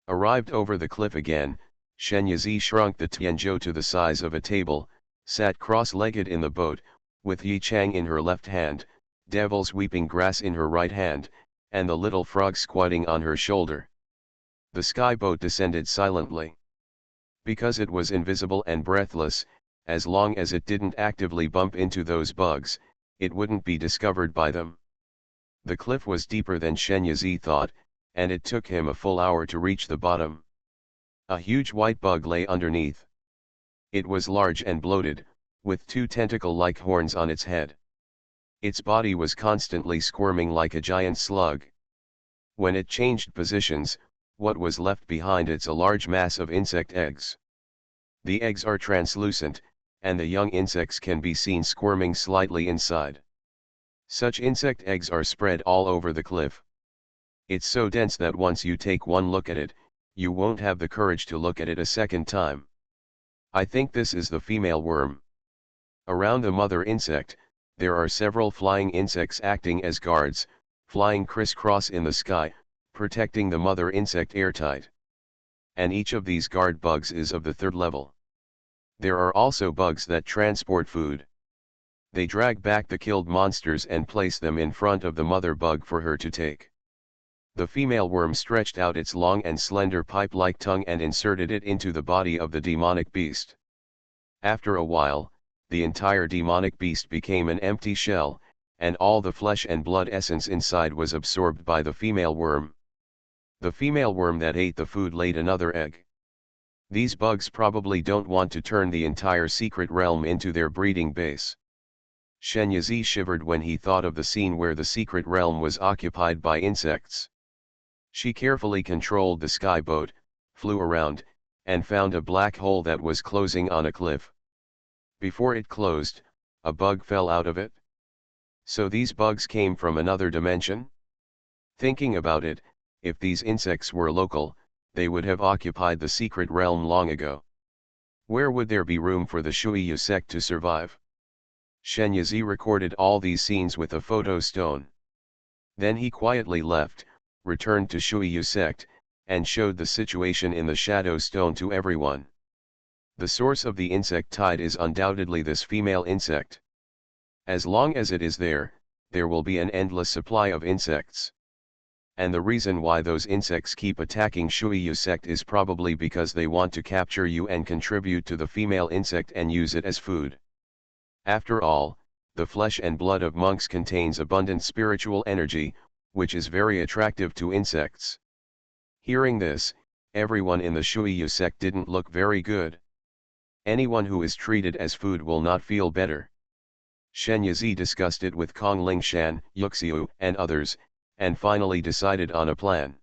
Arrived over the cliff again, Shen Yizi shrunk the Tianzhou to the size of a table, sat cross-legged in the boat, with Yi Chang in her left hand, devil's weeping grass in her right hand, and the little frog squatting on her shoulder. The sky boat descended silently. Because it was invisible and breathless, as long as it didn't actively bump into those bugs, it wouldn't be discovered by them. The cliff was deeper than Shen Yizi thought, and it took him a full hour to reach the bottom. A huge white bug lay underneath. It was large and bloated, with two tentacle-like horns on its head. Its body was constantly squirming like a giant slug. When it changed positions, what was left behind it's a large mass of insect eggs. The eggs are translucent, and the young insects can be seen squirming slightly inside. Such insect eggs are spread all over the cliff. It's so dense that once you take one look at it, you won't have the courage to look at it a second time. I think this is the female worm. Around the mother insect, there are several flying insects acting as guards, flying crisscross in the sky, protecting the mother insect airtight. And each of these guard bugs is of the third level. There are also bugs that transport food. They drag back the killed monsters and place them in front of the mother bug for her to take. The female worm stretched out its long and slender pipe-like tongue and inserted it into the body of the demonic beast. After a while, the entire demonic beast became an empty shell, and all the flesh and blood essence inside was absorbed by the female worm. The female worm that ate the food laid another egg. These bugs probably don't want to turn the entire secret realm into their breeding base. Shen Yazi shivered when he thought of the scene where the secret realm was occupied by insects. She carefully controlled the sky boat, flew around, and found a black hole that was closing on a cliff. Before it closed, a bug fell out of it. So these bugs came from another dimension? Thinking about it, if these insects were local, they would have occupied the secret realm long ago. Where would there be room for the Shuiyu sect to survive? Shen Yazi recorded all these scenes with a photo stone. Then he quietly left, returned to Shuiyu sect, and showed the situation in the shadow stone to everyone. The source of the insect tide is undoubtedly this female insect. As long as it is there, there will be an endless supply of insects. And the reason why those insects keep attacking Shuiyu sect is probably because they want to capture you and contribute to the female insect and use it as food. After all, the flesh and blood of monks contains abundant spiritual energy, which is very attractive to insects. Hearing this, everyone in the Shuiyu sect didn't look very good. Anyone who is treated as food will not feel better. Shen Yazi discussed it with Kong Lingshan, Yuxiu, and others, and finally decided on a plan.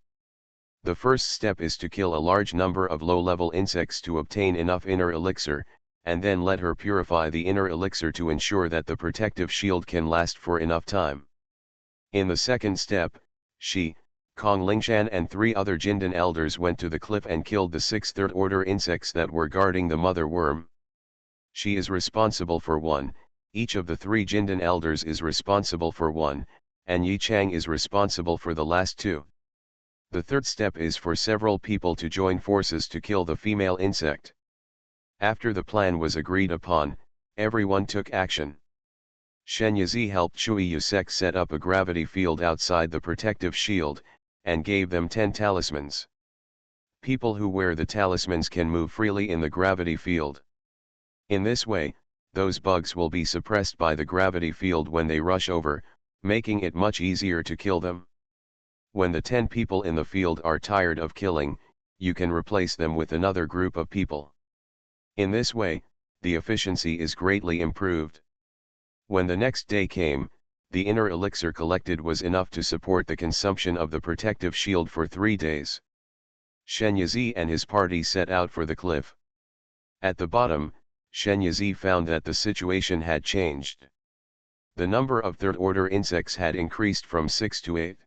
The first step is to kill a large number of low-level insects to obtain enough inner elixir, and then let her purify the inner elixir to ensure that the protective shield can last for enough time. In the second step, she, Kong Lingshan and 3 other Jindan elders went to the cliff and killed the 6 third-order insects that were guarding the mother worm. She is responsible for 1, each of the 3 Jindan elders is responsible for 1, and Yi Chang is responsible for the last 2. The third step is for several people to join forces to kill the female insect. After the plan was agreed upon, everyone took action. Shen Yazi helped Shuiyu sect set up a gravity field outside the protective shield, and gave them 10 talismans. People who wear the talismans can move freely in the gravity field. In this way, those bugs will be suppressed by the gravity field when they rush over, making it much easier to kill them. When the 10 people in the field are tired of killing, you can replace them with another group of people. In this way, the efficiency is greatly improved. When the next day came, the inner elixir collected was enough to support the consumption of the protective shield for 3 days. Shen Yazi and his party set out for the cliff. At the bottom, Shen Yazi found that the situation had changed. The number of third-order insects had increased from 6 to 8.